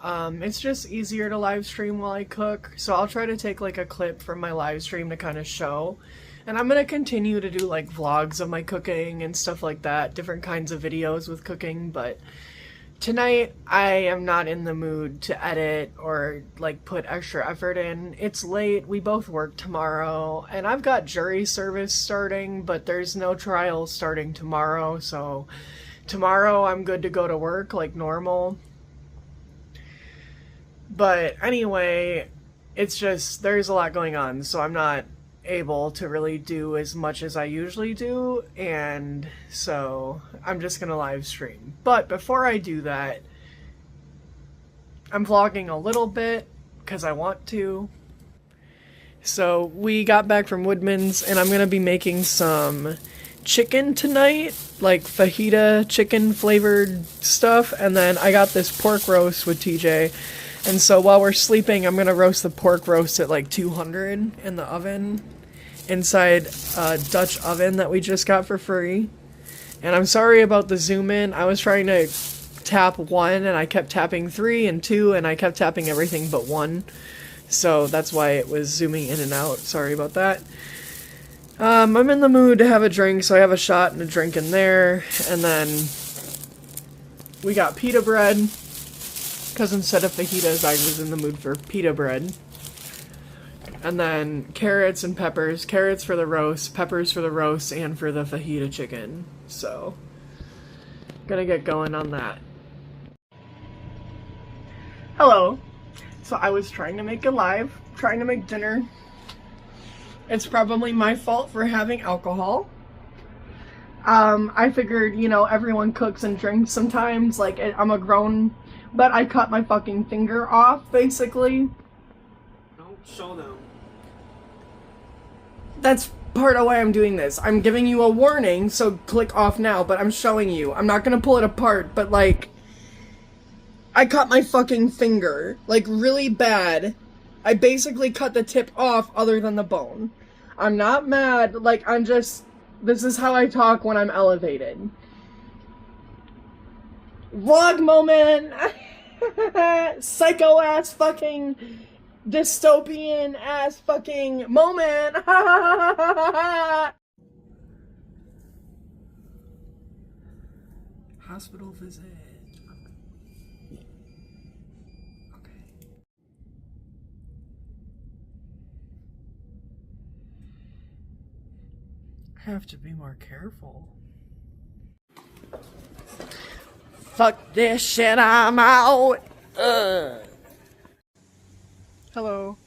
It's just easier to live stream while I cook, so I'll try to take like a clip from my live stream to kind of show. And I'm going to continue to do like vlogs of my cooking and stuff like that, different kinds of videos with cooking, but tonight I am not in the mood to edit or like put extra effort in. It's late, we both work tomorrow, and I've got jury service starting, but there's no trial starting tomorrow, so tomorrow I'm good to go to work like normal. But anyway, it's just, there's a lot going on, so I'm not able to really do as much as I usually do, and so I'm just gonna live stream. But before I do that, I'm vlogging a little bit because I want to. So we got back from Woodman's and I'm gonna be making some chicken tonight, like fajita chicken flavored stuff, and then I got this pork roast with TJ. And so while we're sleeping, I'm gonna roast the pork roast at like 200 in the oven, inside a Dutch oven that we just got for free. And I'm sorry about the zoom in. I was trying to tap 1 and I kept tapping 3 and 2 and I kept tapping everything but 1. So that's why it was zooming in and out. Sorry about that. I'm in the mood to have a drink, so I have a shot and a drink in there. And then we got pita bread, because instead of fajitas, I was in the mood for pita bread. And then carrots and peppers. Carrots for the roast, peppers for the roast, and for the fajita chicken. So, gonna get going on that. Hello. So I was trying to make it live, trying to make dinner. It's probably my fault for having alcohol. I figured, you know, everyone cooks and drinks sometimes. Like, I'm a grown... But I cut my fucking finger off, basically. Don't show them. That's part of why I'm doing this. I'm giving you a warning, so click off now, but I'm showing you. I'm not gonna pull it apart, but like... I cut my fucking finger. Like, really bad. I basically cut the tip off other than the bone. I'm not mad, like, I'm just... This is how I talk when I'm elevated. Vlog moment! Psycho ass fucking dystopian ass fucking moment! Hospital visit. Okay. I have to be more careful. Fuck this shit, I'm out. Hello.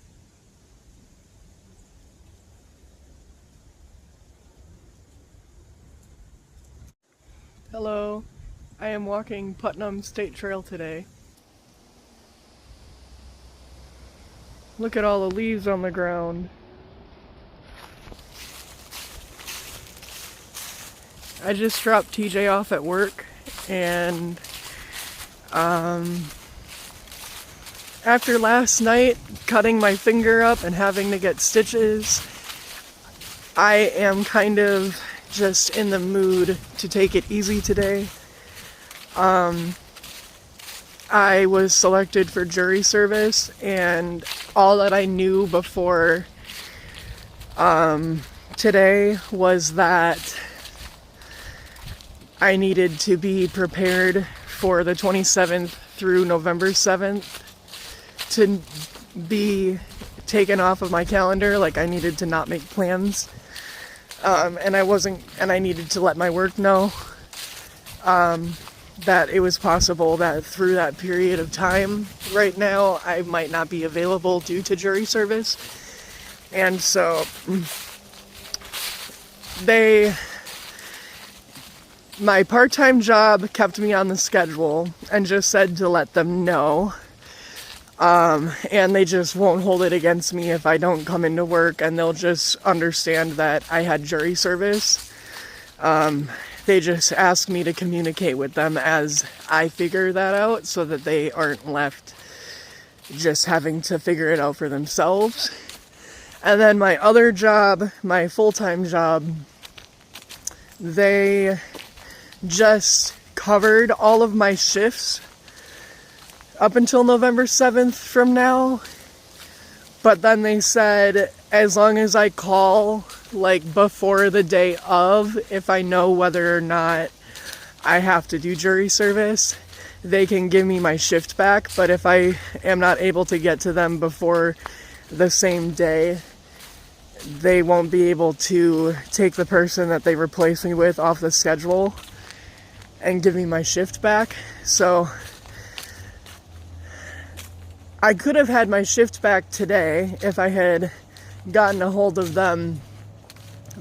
Hello. I am walking Putnam State Trail today. Look at all the leaves on the ground. I just dropped TJ off at work, and after last night cutting my finger up and having to get stitches, I am kind of just in the mood to take it easy today. I was selected for jury service, and all that I knew before today was that I needed to be prepared for the 27th through November 7th to be taken off of my calendar. Like, I needed to not make plans. And I needed to let my work know that it was possible that through that period of time right now I might not be available due to jury service. And so my part-time job kept me on the schedule and just said to let them know. And they just won't hold it against me if I don't come into work, and they'll just understand that I had jury service. They just asked me to communicate with them as I figure that out, so that they aren't left just having to figure it out for themselves. And then my other job, my full-time job, they just covered all of my shifts up until November 7th from now. But then they said, as long as I call, like, before the day of, if I know whether or not I have to do jury service, they can give me my shift back. But if I am not able to get to them before the same day, they won't be able to take the person that they replace me with off the schedule and give me my shift back. So I could have had my shift back today if I had gotten a hold of them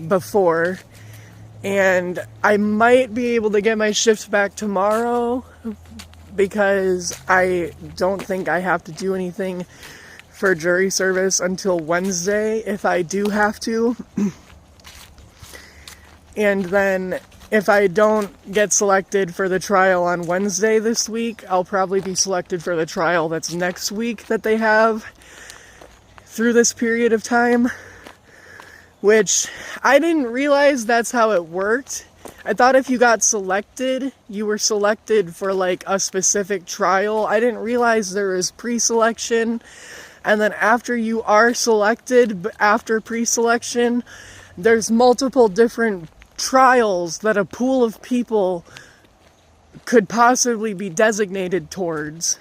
before, and I might be able to get my shift back tomorrow because I don't think I have to do anything for jury service until Wednesday if I do have to. And then if I don't get selected for the trial on Wednesday this week, I'll probably be selected for the trial that's next week that they have through this period of time, which I didn't realize that's how it worked. I thought if you got selected, you were selected for like a specific trial. I didn't realize there was pre-selection, and then after you are selected, after pre-selection, there's multiple different trials that a pool of people could possibly be designated towards.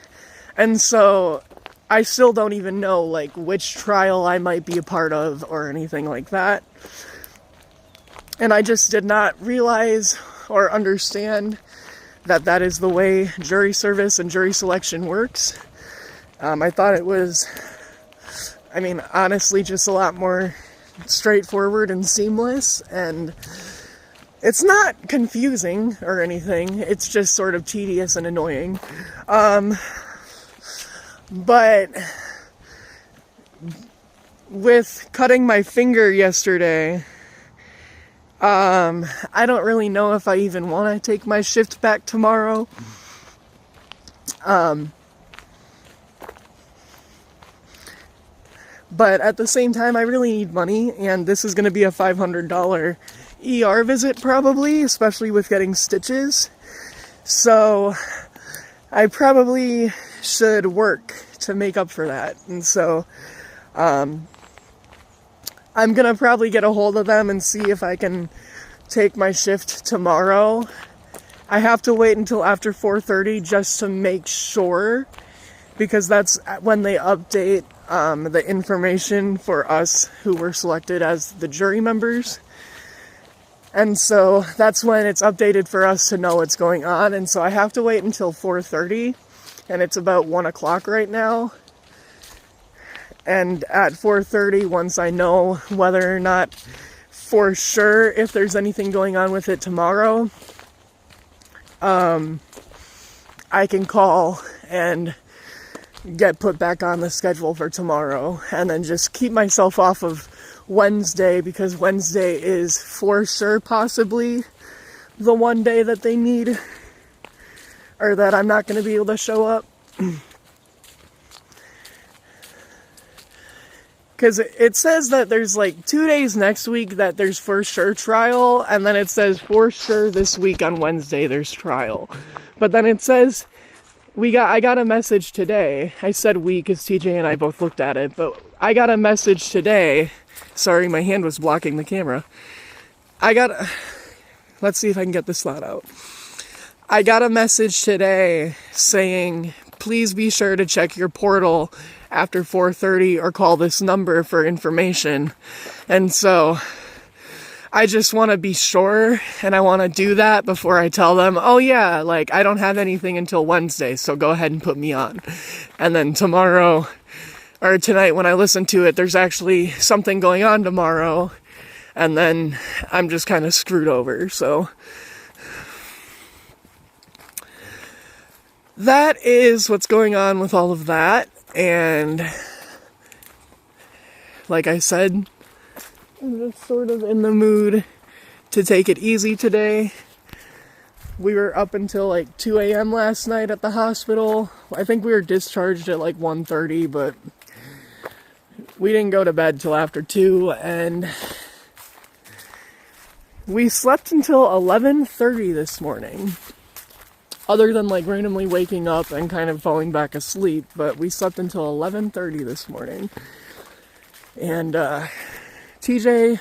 And so I still don't even know like which trial I might be a part of or anything like that. And I just did not realize or understand that that is the way jury service and jury selection works. I thought it was, honestly, just a lot more straightforward and seamless, and it's not confusing or anything. It's just sort of tedious and annoying. But with cutting my finger yesterday, I don't really know if I even want to take my shift back tomorrow. But at the same time, I really need money, and this is going to be a $500 ER visit probably, especially with getting stitches. So I probably should work to make up for that. And so I'm going to probably get a hold of them and see if I can take my shift tomorrow. I have to wait until after 4:30 just to make sure, because that's when they update the information for us who were selected as the jury members. And so that's when it's updated for us to know what's going on. And so I have to wait until 4:30, and it's about 1 o'clock right now. And at 4:30, once I know whether or not for sure if there's anything going on with it tomorrow, I can call and get put back on the schedule for tomorrow, and then just keep myself off of Wednesday, because Wednesday is for sure possibly the one day that they need, or that I'm not going to be able to show up. Because it says that there's like 2 days next week that there's for sure trial, and then it says for sure this week on Wednesday there's trial. But then it says I got a message today. I said we because TJ and I both looked at it, but I got a message today. Sorry, my hand was blocking the camera. Let's see if I can get this loud out. I got a message today saying, please be sure to check your portal after 4:30 or call this number for information. And so I just want to be sure, and I want to do that before I tell them, oh yeah, like I don't have anything until Wednesday, so go ahead and put me on. And then tomorrow or tonight when I listen to it, there's actually something going on tomorrow, and then I'm just kind of screwed over. So that is what's going on with all of that. And like I said, I'm just sort of in the mood to take it easy today. We were up until like 2 a.m. last night at the hospital. I think we were discharged at like 1:30, but we didn't go to bed till after 2, and we slept until 11:30 this morning. Other than like randomly waking up and kind of falling back asleep, but we slept until 11:30 this morning. And TJ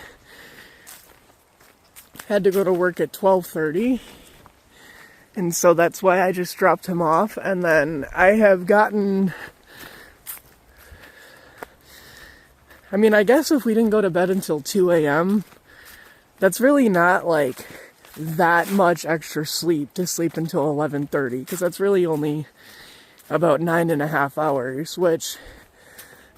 had to go to work at 12:30, and so that's why I just dropped him off. And then I guess if we didn't go to bed until 2 a.m., that's really not like that much extra sleep to sleep until 11:30, because that's really only about 9.5 hours, which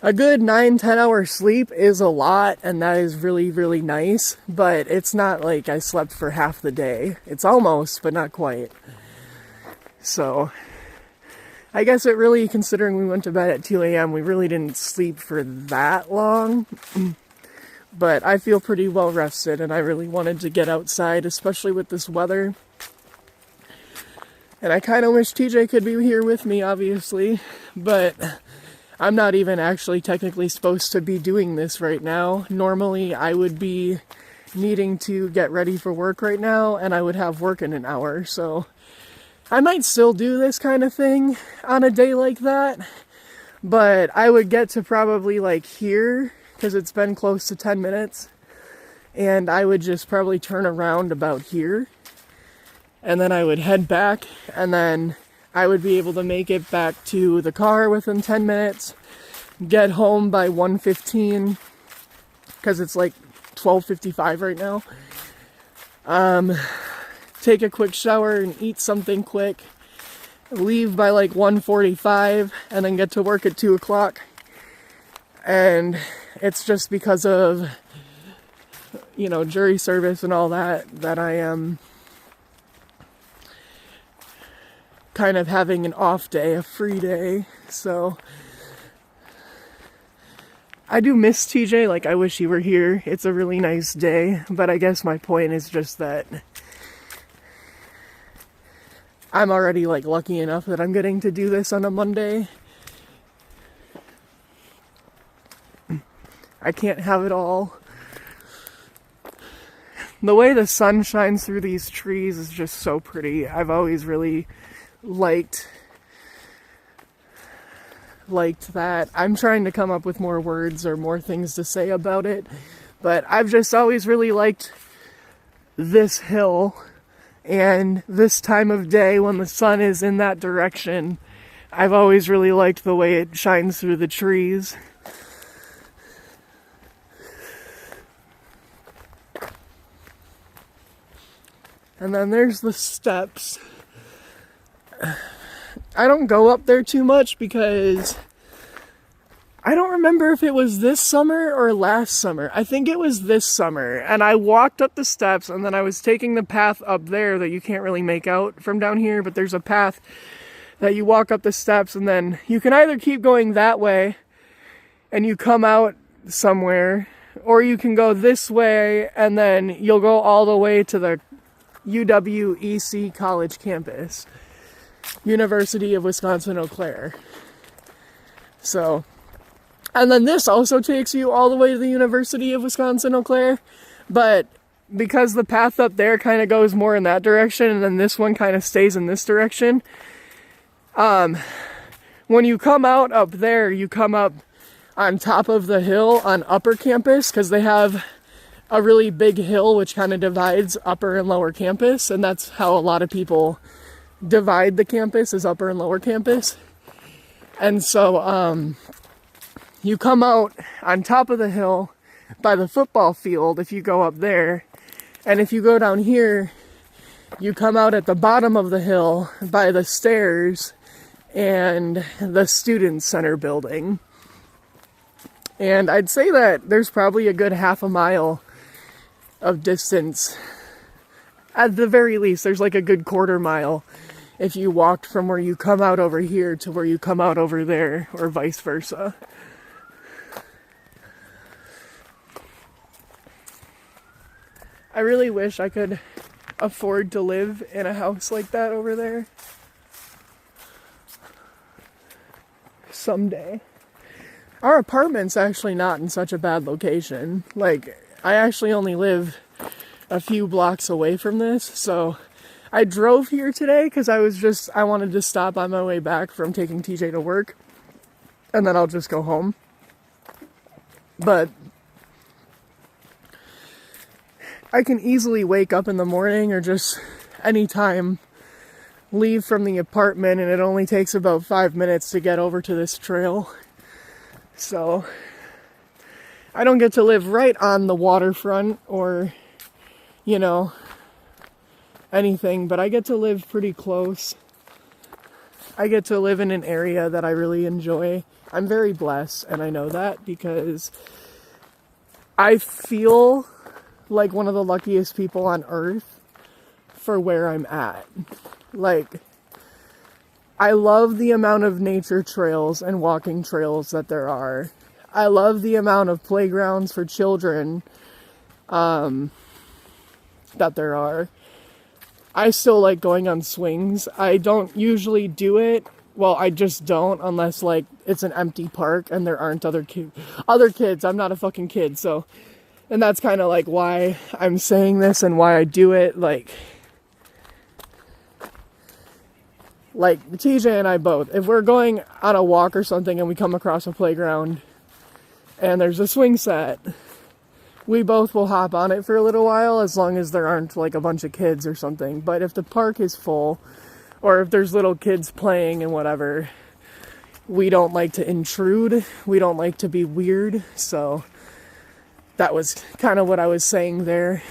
a good 9-10 hour sleep is a lot, and that is really, really nice, but it's not like I slept for half the day. It's almost, but not quite. So I guess it really, considering we went to bed at 2 a.m., we really didn't sleep for that long. But I feel pretty well rested, and I really wanted to get outside, especially with this weather. And I kind of wish TJ could be here with me, obviously, but I'm not even actually technically supposed to be doing this right now. Normally, I would be needing to get ready for work right now, and I would have work in an hour, so I might still do this kind of thing on a day like that, but I would get to probably like here, because it's been close to 10 minutes, and I would just probably turn around about here, and then I would head back, and then I would be able to make it back to the car within 10 minutes, get home by 1:15, because it's like 12:55 right now, take a quick shower and eat something quick, leave by like 1:45, and then get to work at 2 o'clock. And it's just because of, jury service and all that I am kind of having an off day, a free day. So I do miss TJ, like I wish he were here. It's a really nice day, but I guess my point is just that I'm already like lucky enough that I'm getting to do this on a Monday. I can't have it all. The way the sun shines through these trees is just so pretty. I've always really liked that. I'm trying to come up with more words or more things to say about it, but I've just always really liked this hill, and this time of day when the sun is in that direction, I've always really liked the way it shines through the trees. And then there's the steps. I don't go up there too much because I don't remember if it was this summer or last summer. I think it was this summer. And I walked up the steps, and then I was taking the path up there that you can't really make out from down here, but there's a path that you walk up the steps, and then you can either keep going that way and you come out somewhere, or you can go this way and then you'll go all the way to the UWEC College campus, University of Wisconsin-Eau Claire. So And then this also takes you all the way to the University of Wisconsin-Eau Claire. But because the path up there kind of goes more in that direction, and then this one kind of stays in this direction, when you come out up there, you come up on top of the hill on upper campus, because they have a really big hill which kind of divides upper and lower campus, and that's how a lot of people divide the campus, is upper and lower campus. And so you come out on top of the hill by the football field if you go up there, and if you go down here, you come out at the bottom of the hill by the stairs and the Student Center building. And I'd say that there's probably a good half a mile of distance. At the very least, there's like a good quarter mile if you walked from where you come out over here to where you come out over there, or vice versa. I really wish I could afford to live in a house like that over there someday. Our apartment's actually not in such a bad location. Like, I actually only live a few blocks away from this, so I drove here today because I wanted to stop on my way back from taking TJ to work, and then I'll just go home. But I can easily wake up in the morning or just anytime leave from the apartment, and it only takes about 5 minutes to get over to this trail. So I don't get to live right on the waterfront or, you know, anything, but I get to live pretty close. I get to live in an area that I really enjoy. I'm very blessed, and I know that because I feel like one of the luckiest people on earth for where I'm at. Like, I love the amount of nature trails and walking trails that there are. I love the amount of playgrounds for children that there are. I still like going on swings. I don't usually do it. Well, I just don't unless, like, it's an empty park and there aren't other kids. I'm not a fucking kid, so... And that's kind of, like, why I'm saying this and why I do it. Like, TJ and I both, if we're going on a walk or something and we come across a playground and there's a swing set, we both will hop on it for a little while, as long as there aren't, like, a bunch of kids or something. But if the park is full, or if there's little kids playing and whatever, we don't like to intrude. We don't like to be weird. So that was kind of what I was saying there.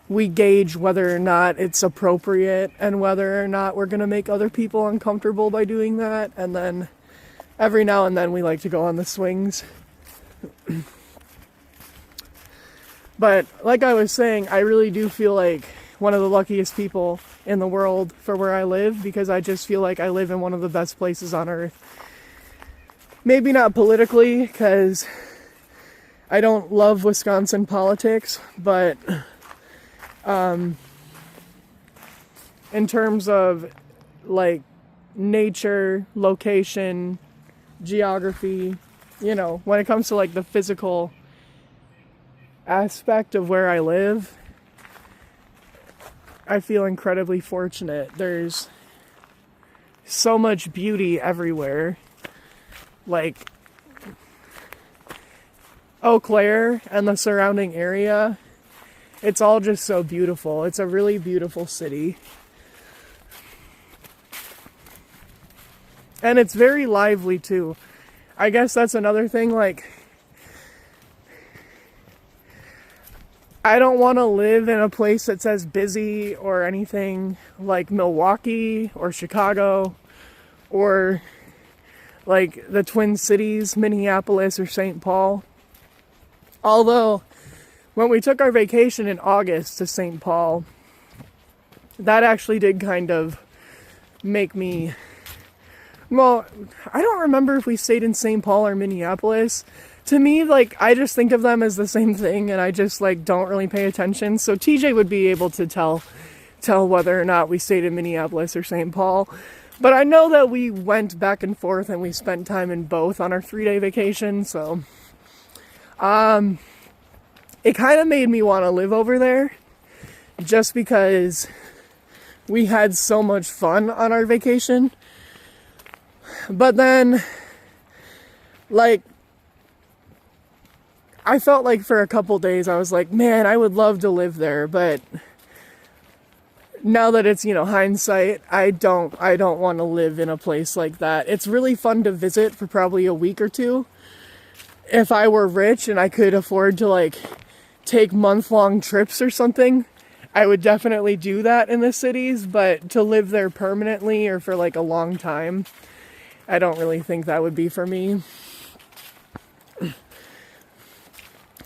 We gauge whether or not it's appropriate and whether or not we're going to make other people uncomfortable by doing that. And then every now and then we like to go on the swings. But like I was saying, I really do feel like one of the luckiest people in the world for where I live, because I just feel like I live in one of the best places on earth. Maybe not politically, because I don't love Wisconsin politics, but in terms of, like, nature, location, geography, you know, when it comes to, like, the physical aspect of where I live, I feel incredibly fortunate. There's so much beauty everywhere. Like, Eau Claire and the surrounding area, it's all just so beautiful. It's a really beautiful city. And it's very lively too. I guess that's another thing, like, I don't want to live in a place that's as busy or anything like Milwaukee or Chicago or like the Twin Cities, Minneapolis or St. Paul. Although, when we took our vacation in August to St. Paul, that actually did kind of make me... Well, I don't remember if we stayed in St. Paul or Minneapolis. To me, like, I just think of them as the same thing, and I just, like, don't really pay attention. So TJ would be able to tell whether or not we stayed in Minneapolis or St. Paul. But I know that we went back and forth and we spent time in both on our 3-day vacation, so it kind of made me want to live over there just because we had so much fun on our vacation. But then, like, I felt like for a couple days I was like, man, I would love to live there, but now that it's, hindsight, I don't want to live in a place like that. It's really fun to visit for probably a week or two. If I were rich and I could afford to, like, take month-long trips or something, I would definitely do that in the cities, but to live there permanently or for, like, a long time, I don't really think that would be for me.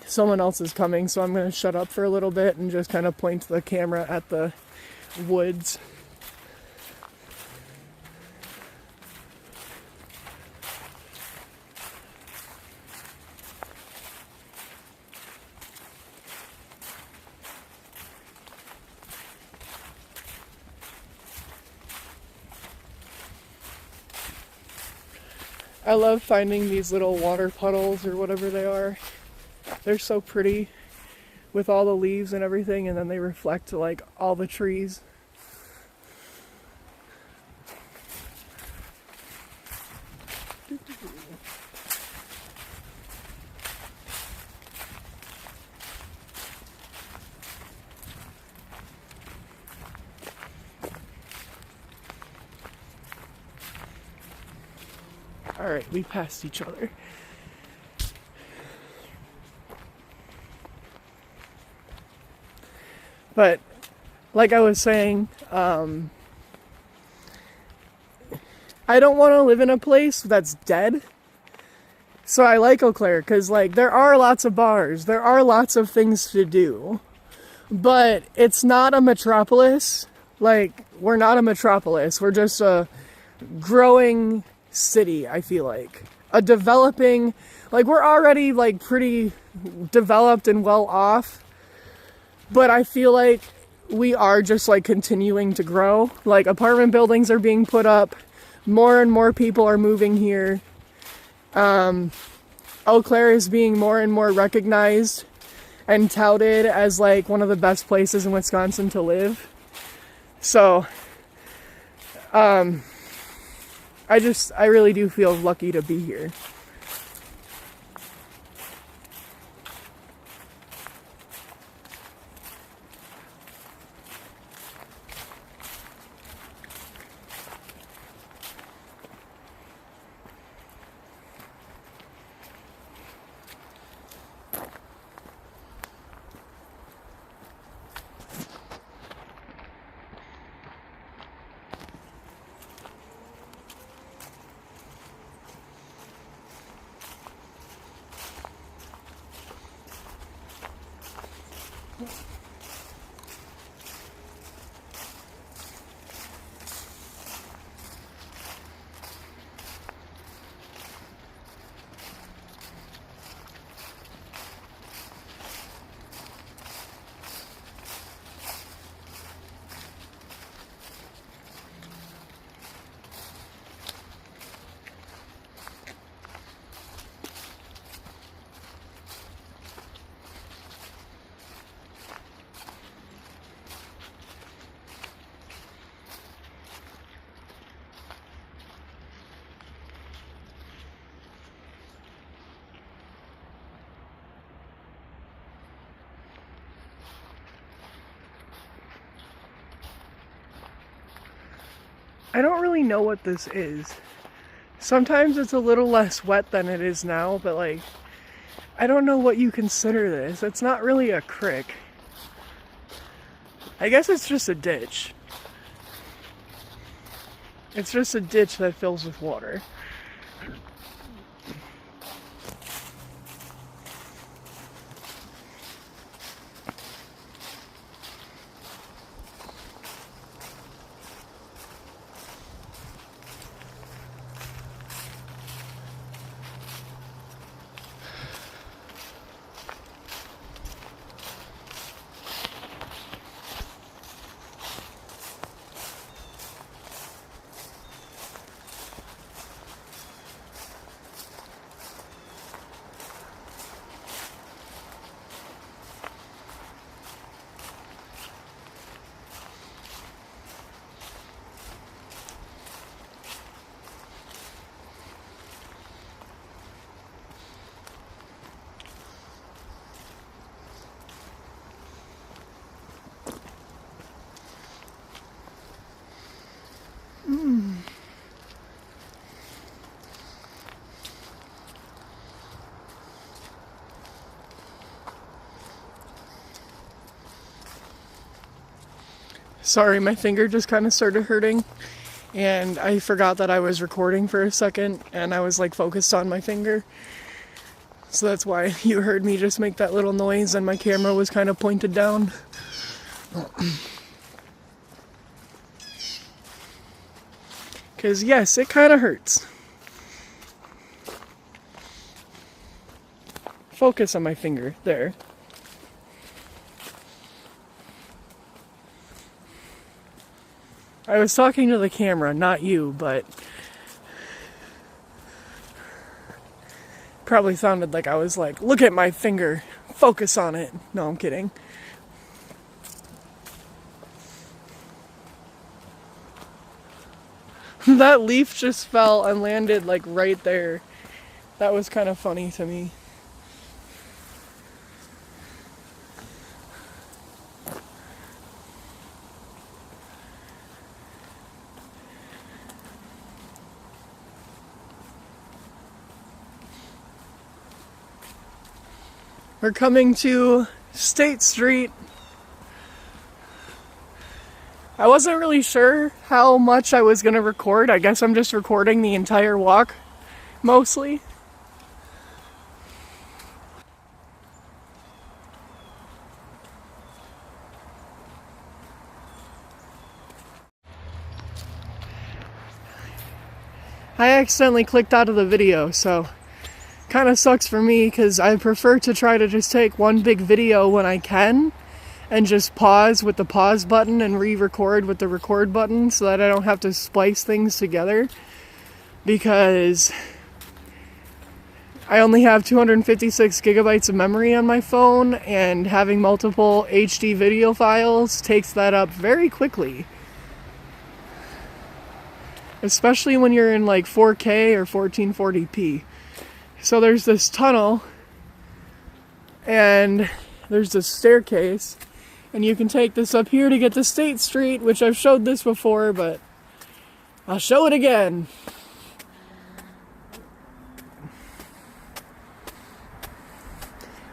Someone else is coming, so I'm going to shut up for a little bit and just kind of point the camera at the woods. I love finding these little water puddles or whatever they are. They're so pretty with all the leaves and everything, and then they reflect like all the trees. All right, we passed each other. But like I was saying, I don't want to live in a place that's dead. So I like Eau Claire because, like, there are lots of bars, there are lots of things to do, but it's not a metropolis. Like, we're not a metropolis. We're just a growing city, I feel like. A developing, like, we're already, like, pretty developed and well off. But I feel like we are just, like, continuing to grow. Like, apartment buildings are being put up. More and more people are moving here. Eau Claire is being more and more recognized and touted as, like, one of the best places in Wisconsin to live. So, I really do feel lucky to be here. I don't really know what this is. Sometimes it's a little less wet than it is now, but, like, I don't know what you consider this. It's not really a creek. I guess it's just a ditch. It's just a ditch that fills with water. Sorry, my finger just kind of started hurting. And I forgot that I was recording for a second. And I was like focused on my finger. So that's why you heard me just make that little noise and my camera was kind of pointed down. Because yes, it kind of hurts. Focus on my finger. There. I was talking to the camera, not you, but probably sounded like I was like, look at my finger, focus on it. No, I'm kidding. That leaf just fell and landed like right there. That was kind of funny to me. We're coming to State Street. I wasn't really sure how much I was going to record. I guess I'm just recording the entire walk, mostly. I accidentally clicked out of the video, so kind of sucks for me because I prefer to try to just take one big video when I can and just pause with the pause button and re-record with the record button so that I don't have to splice things together, because I only have 256 gigabytes of memory on my phone, and having multiple HD video files takes that up very quickly. Especially when you're in like 4K or 1440p. So there's this tunnel, and there's this staircase, and you can take this up here to get to State Street, which I've showed this before, but I'll show it again.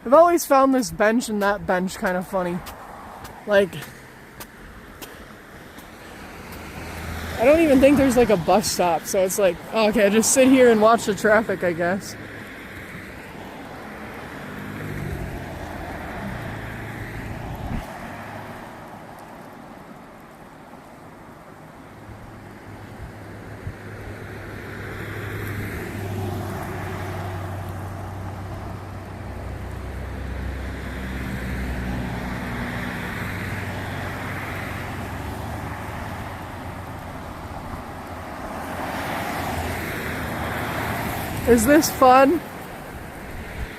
I've always found this bench and that bench kind of funny. Like, I don't even think there's like a bus stop, so it's like, oh, okay, just sit here and watch the traffic, I guess. Is this fun?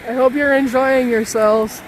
I hope you're enjoying yourselves.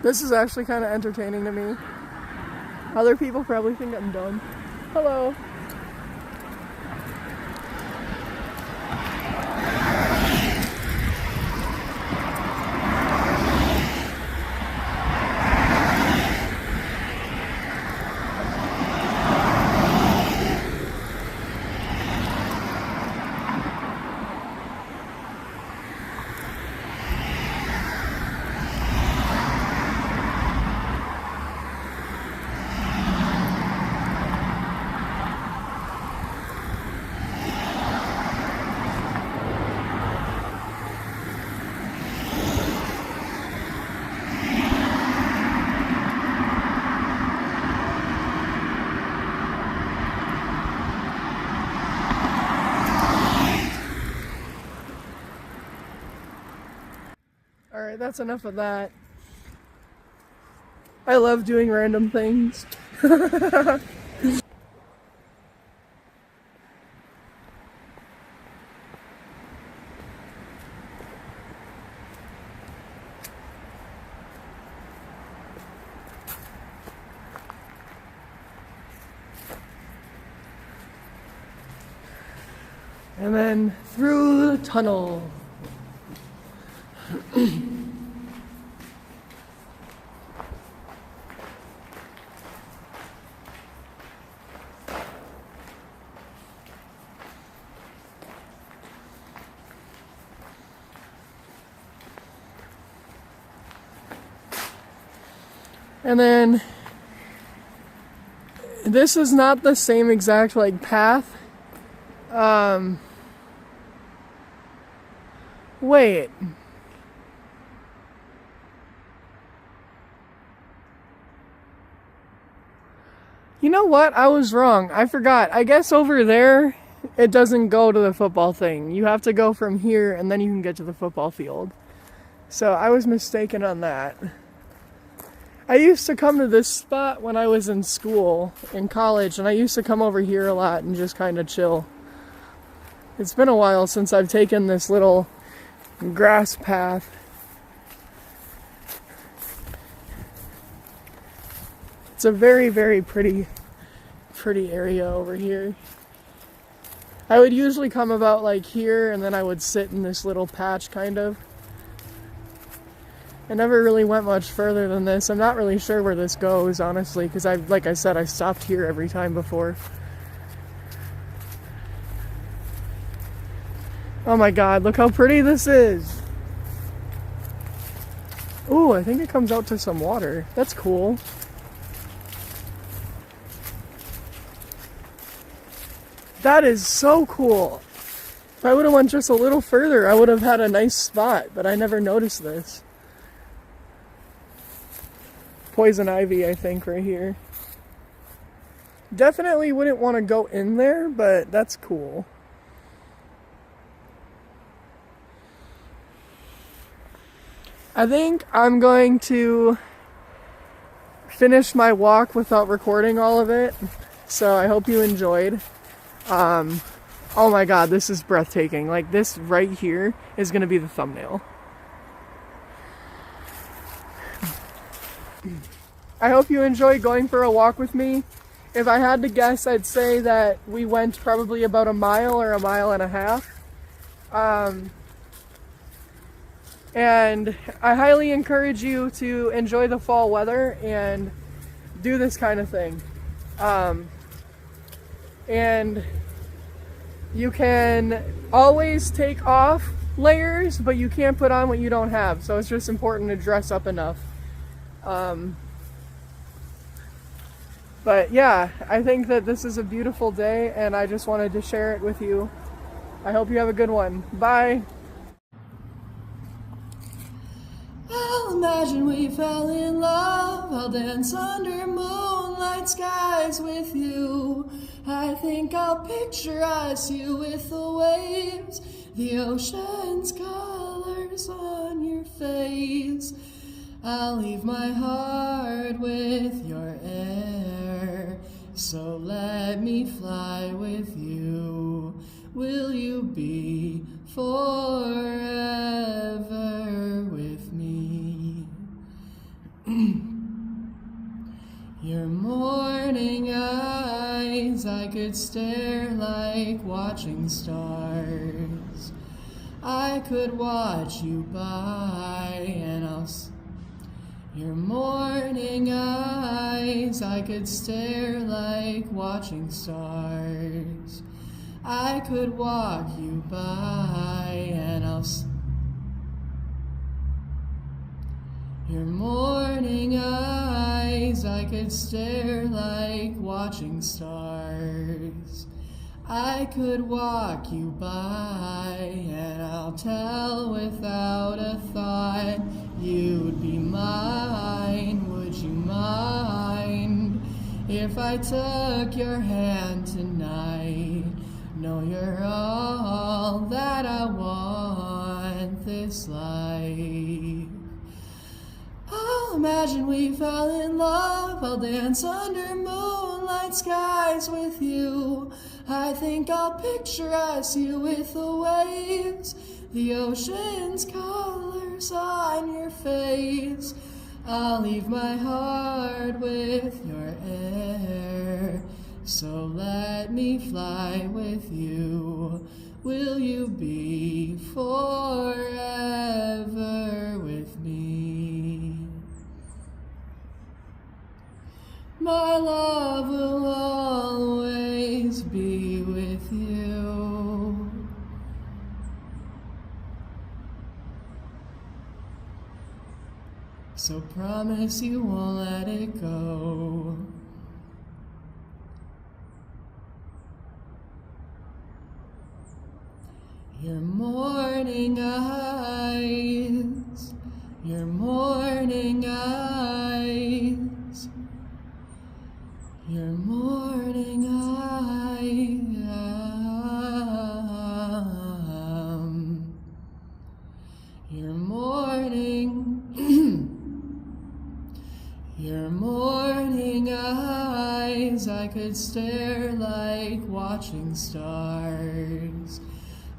This is actually kind of entertaining to me. Other people probably think I'm dumb. Hello. Alright, that's enough of that. I love doing random things. And then through the tunnel. And then this is not the same exact like path. Wait. You know what? I was wrong. I forgot. I guess over there it doesn't go to the football thing. You have to go from here and then you can get to the football field. So I was mistaken on that. I used to come to this spot when I was in school, in college, and I used to come over here a lot and just kind of chill. It's been a while since I've taken this little grass path. It's a very, very pretty area over here. I would usually come about like here, and then I would sit in this little patch, kind of. I never really went much further than this. I'm not really sure where this goes, honestly, because like I said, I stopped here every time before. Oh my god, look how pretty this is! Ooh, I think it comes out to some water. That's cool. That is so cool! If I would have went just a little further, I would have had a nice spot, but I never noticed this. Poison ivy, I think, right here. Definitely wouldn't want to go in there, but that's cool. I think I'm going to finish my walk without recording all of it, so I hope you enjoyed. Oh my god, this is breathtaking. Like, this right here is going to be the thumbnail. I hope you enjoy going for a walk with me. If I had to guess, I'd say that we went probably about a mile or a mile and a half. And I highly encourage you to enjoy the fall weather and do this kind of thing. And you can always take off layers, but you can't put on what you don't have. So it's just important to dress up enough. But yeah, I think that this is a beautiful day, and I just wanted to share it with you. I hope you have a good one. Bye! I'll imagine we fell in love. I'll dance under moonlight skies with you. I think I'll picturize you with the waves, the ocean's colors on your face. I'll leave my heart with your air, so let me fly with you. Will you be forever with me? Your morning eyes, I could stare like watching stars. I could watch you by and your morning eyes, I could stare like watching stars. I could walk you by and your morning eyes, I could stare like watching stars. I could walk you by and I'll tell without a thought you'd be mine. Would you mind if I took your hand tonight? No, you're all that I want this life. I'll imagine we fell in love. I'll dance under moonlight skies with you. I think I'll picturize you with the waves, the ocean's colors on your face. I'll leave my heart with your air, So let me fly with you. Will you be forever with me? My love will always be with you. So promise you won't let it go. Your morning eyes, your morning eyes, your morning eyes, your morning, your morning eyes, I could stare like watching stars.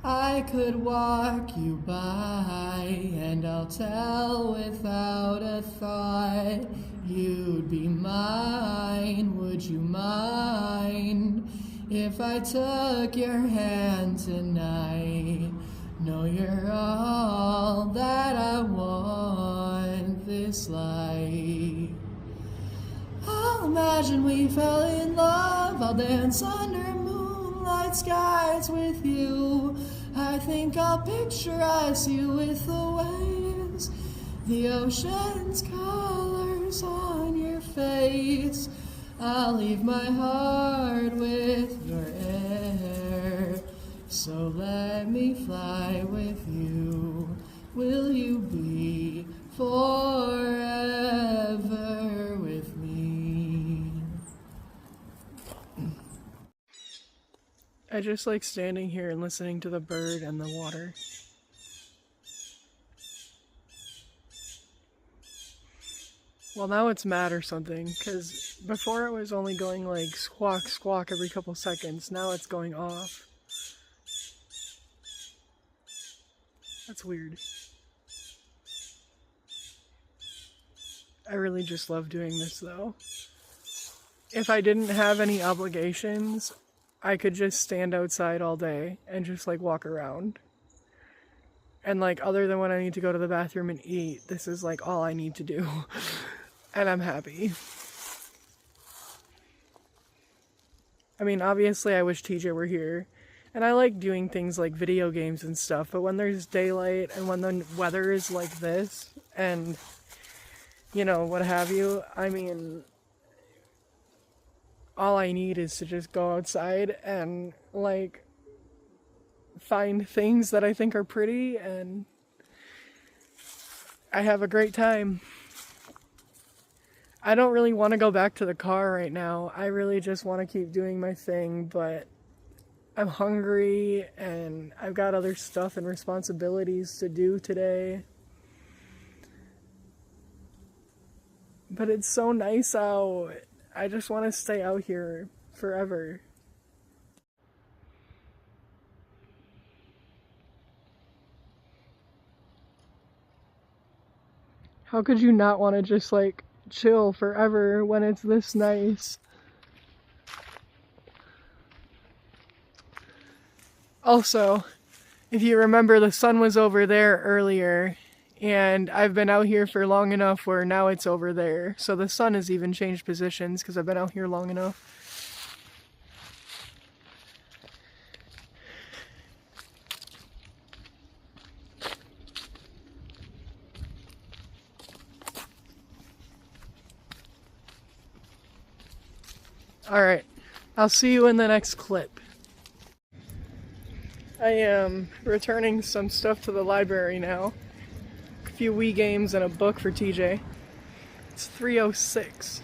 I could walk you by, and I'll tell without a thought, you'd be mine. Would you mind if I took your hand tonight? No, you're all that I want this life. I'll imagine we fell in love. I'll dance under moonlight skies with you. I think I'll picturize you with the waves, the ocean's colors on your face. I'll leave my heart with your air. So let me fly with you. Will you be forever with me? I just like standing here and listening to the bird and the water. Well, now it's mad or something, because before it was only going like squawk, squawk every couple seconds. Now it's going off. That's weird. I really just love doing this though. If I didn't have any obligations, I could just stand outside all day and just like walk around. And like other than when I need to go to the bathroom and eat, this is like all I need to do. And I'm happy. I mean, obviously I wish TJ were here. And I like doing things like video games and stuff, but when there's daylight and when the weather is like this and, you know, what have you, I mean, all I need is to just go outside and, like, find things that I think are pretty, and I have a great time. I don't really want to go back to the car right now. I really just want to keep doing my thing, but I'm hungry, and I've got other stuff and responsibilities to do today. But it's so nice out. I just want to stay out here forever. How could you not want to just like chill forever when it's this nice? Also, if you remember, the sun was over there earlier, and I've been out here for long enough where now it's over there. So the sun has even changed positions because I've been out here long enough. Alright, I'll see you in the next clip. I am returning some stuff to the library now. A few Wii games and a book for TJ. It's 3:06.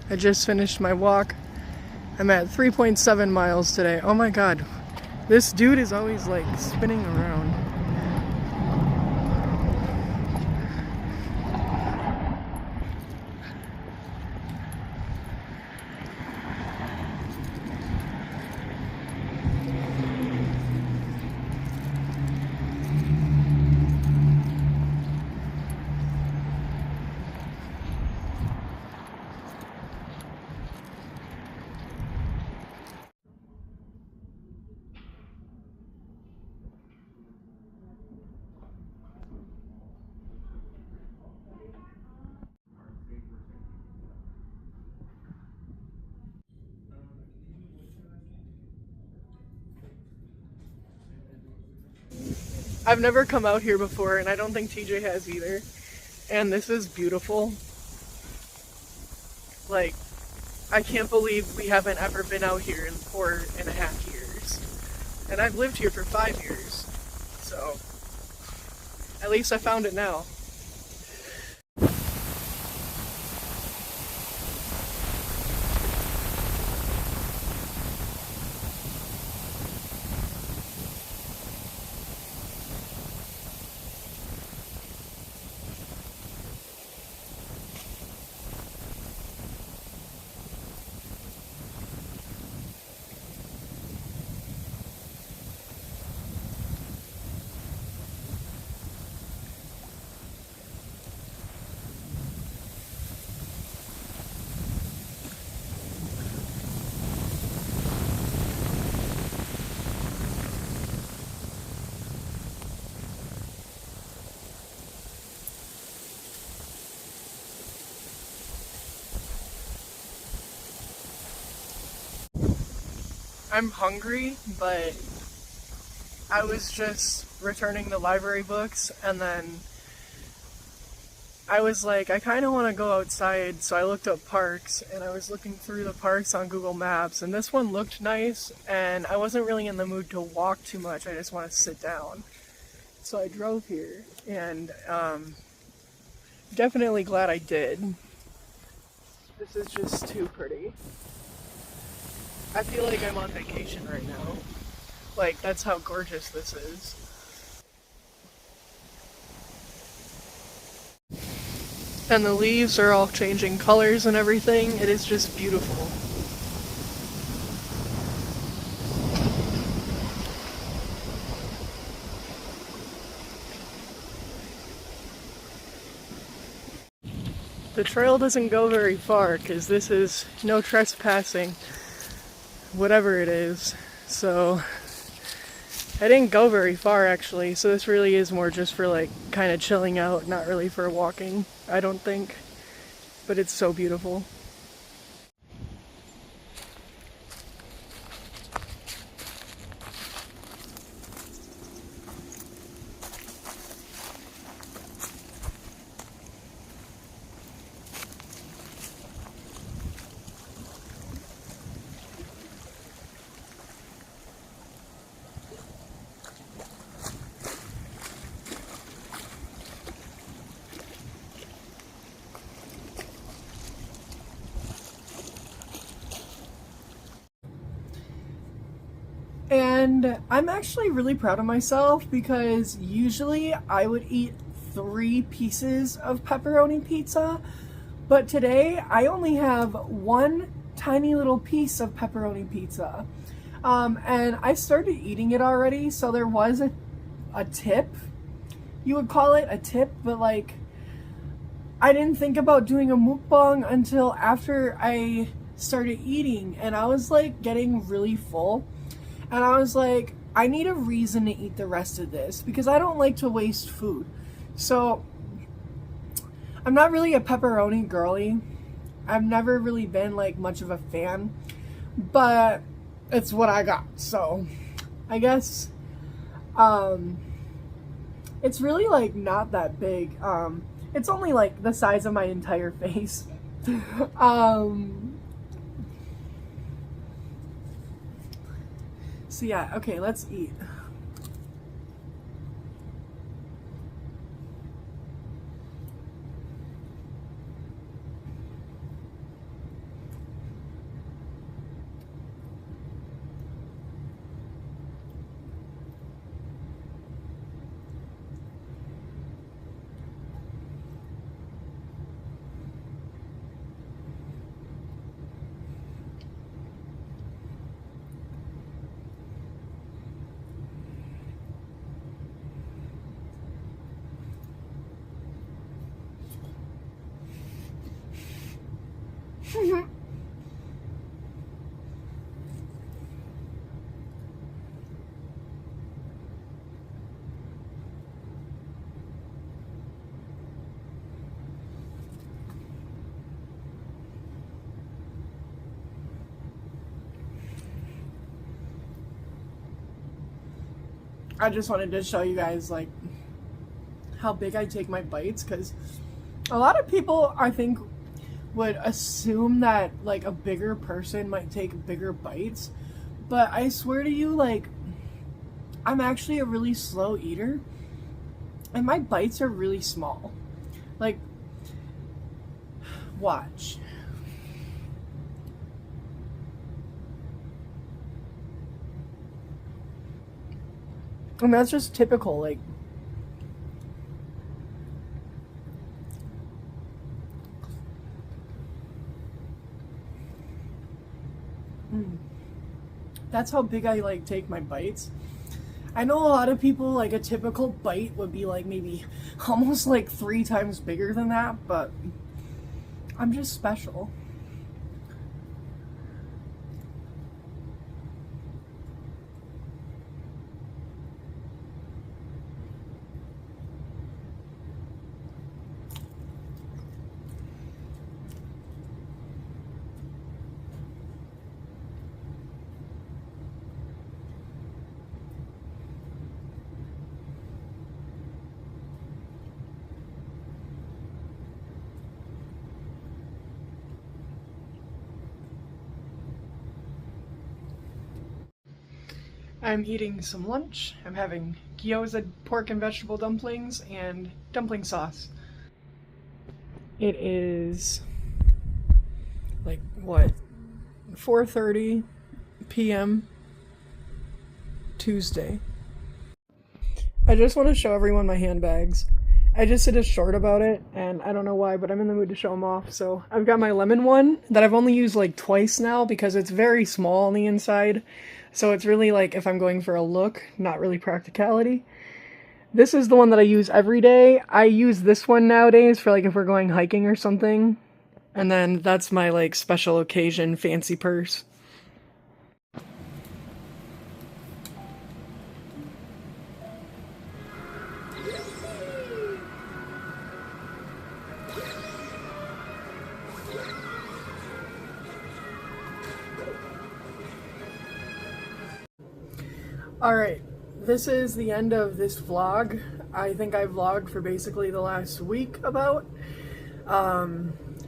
I just finished my walk. I'm at 3.7 miles today. Oh my god. This dude is always like spinning around. I've never come out here before, and I don't think TJ has either. And this is beautiful. Like, I can't believe we haven't ever been out here in 4.5 years. And I've lived here for 5 years. So, at least I found it now. I'm hungry, but I was just returning the library books, and then I was like, I kind of want to go outside, so I looked up parks, and I was looking through the parks on Google Maps, and this one looked nice, and I wasn't really in the mood to walk too much, I just want to sit down. So I drove here, and definitely glad I did. This is just too pretty. I feel like I'm on vacation right now. Like, that's how gorgeous this is. And the leaves are all changing colors and everything. It is just beautiful. The trail doesn't go very far because this is no trespassing, whatever it is. So I didn't go very far actually, so this really is more just for like kind of chilling out, not really for walking, I don't think. But it's so beautiful. And I'm actually really proud of myself because usually I would eat 3 pieces of pepperoni pizza, but today I only have 1 tiny little piece of pepperoni pizza. And I started eating it already, so there was a tip. You would call it a tip, but like, I didn't think about doing a mukbang until after I started eating, and I was like getting really full. And I was like, I need a reason to eat the rest of this because I don't like to waste food. So I'm not really a pepperoni girly. I've never really been like much of a fan, but it's what I got. So I guess it's really like not that big. It's only like the size of my entire face. So yeah, okay, let's eat. I just wanted to show you guys like how big I take my bites, because a lot of people I think would assume that like a bigger person might take bigger bites, but I swear to you, like, I'm actually a really slow eater and my bites are really small. Like, watch. And that's just typical, like, that's how big I like take my bites. I know a lot of people, like, a typical bite would be like maybe almost like 3 times bigger than that, but I'm just special. I'm eating some lunch. I'm having gyoza pork and vegetable dumplings and dumpling sauce. It is like what, 4:30 p.m. Tuesday. I just want to show everyone my handbags. I just did a short about it, and I don't know why, but I'm in the mood to show them off. So I've got my lemon one that I've only used like twice now because it's very small on the inside. So it's really like if I'm going for a look, not really practicality. This is the one that I use every day. I use this one nowadays for like if we're going hiking or something. And then that's my like special occasion fancy purse. Alright, this is the end of this vlog. I think I vlogged for basically the last week about.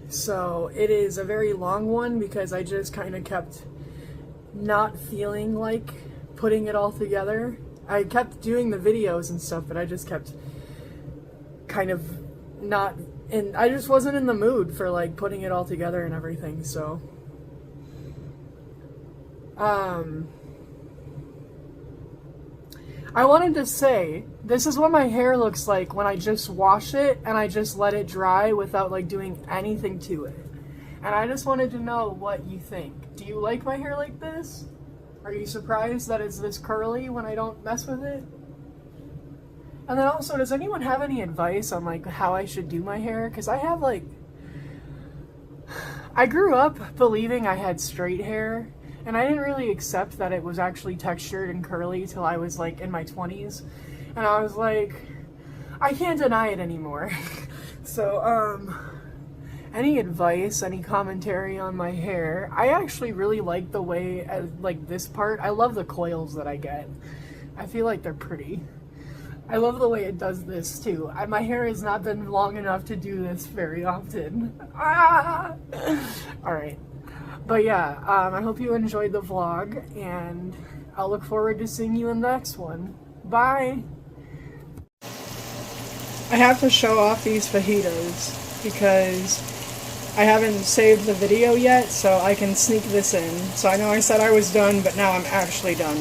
So it is a very long one because I just kind of kept not feeling like putting it all together. I kept doing the videos and stuff, but I just kept kind of not, and I just wasn't in the mood for like putting it all together and everything, so. I wanted to say, this is what my hair looks like when I just wash it and I just let it dry without like doing anything to it. And I just wanted to know what you think. Do you like my hair like this? Are you surprised that it's this curly when I don't mess with it? And then also, does anyone have any advice on like how I should do my hair? Because I have like, I grew up believing I had straight hair. And I didn't really accept that it was actually textured and curly till I was like in my 20s. And I was like, I can't deny it anymore. So, any advice, any commentary on my hair? I actually really like the way, like this part, I love the coils that I get. I feel like they're pretty. I love the way it does this too. My hair has not been long enough to do this very often. Ah! Alright. But yeah, I hope you enjoyed the vlog, and I'll look forward to seeing you in the next one. Bye! I have to show off these fajitas because I haven't saved the video yet, so I can sneak this in. So I know I said I was done, but now I'm actually done.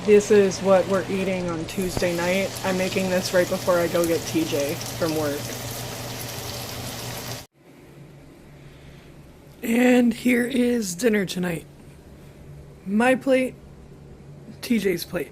This is what we're eating on Tuesday night. I'm making this right before I go get TJ from work. And here is dinner tonight. My plate, TJ's plate.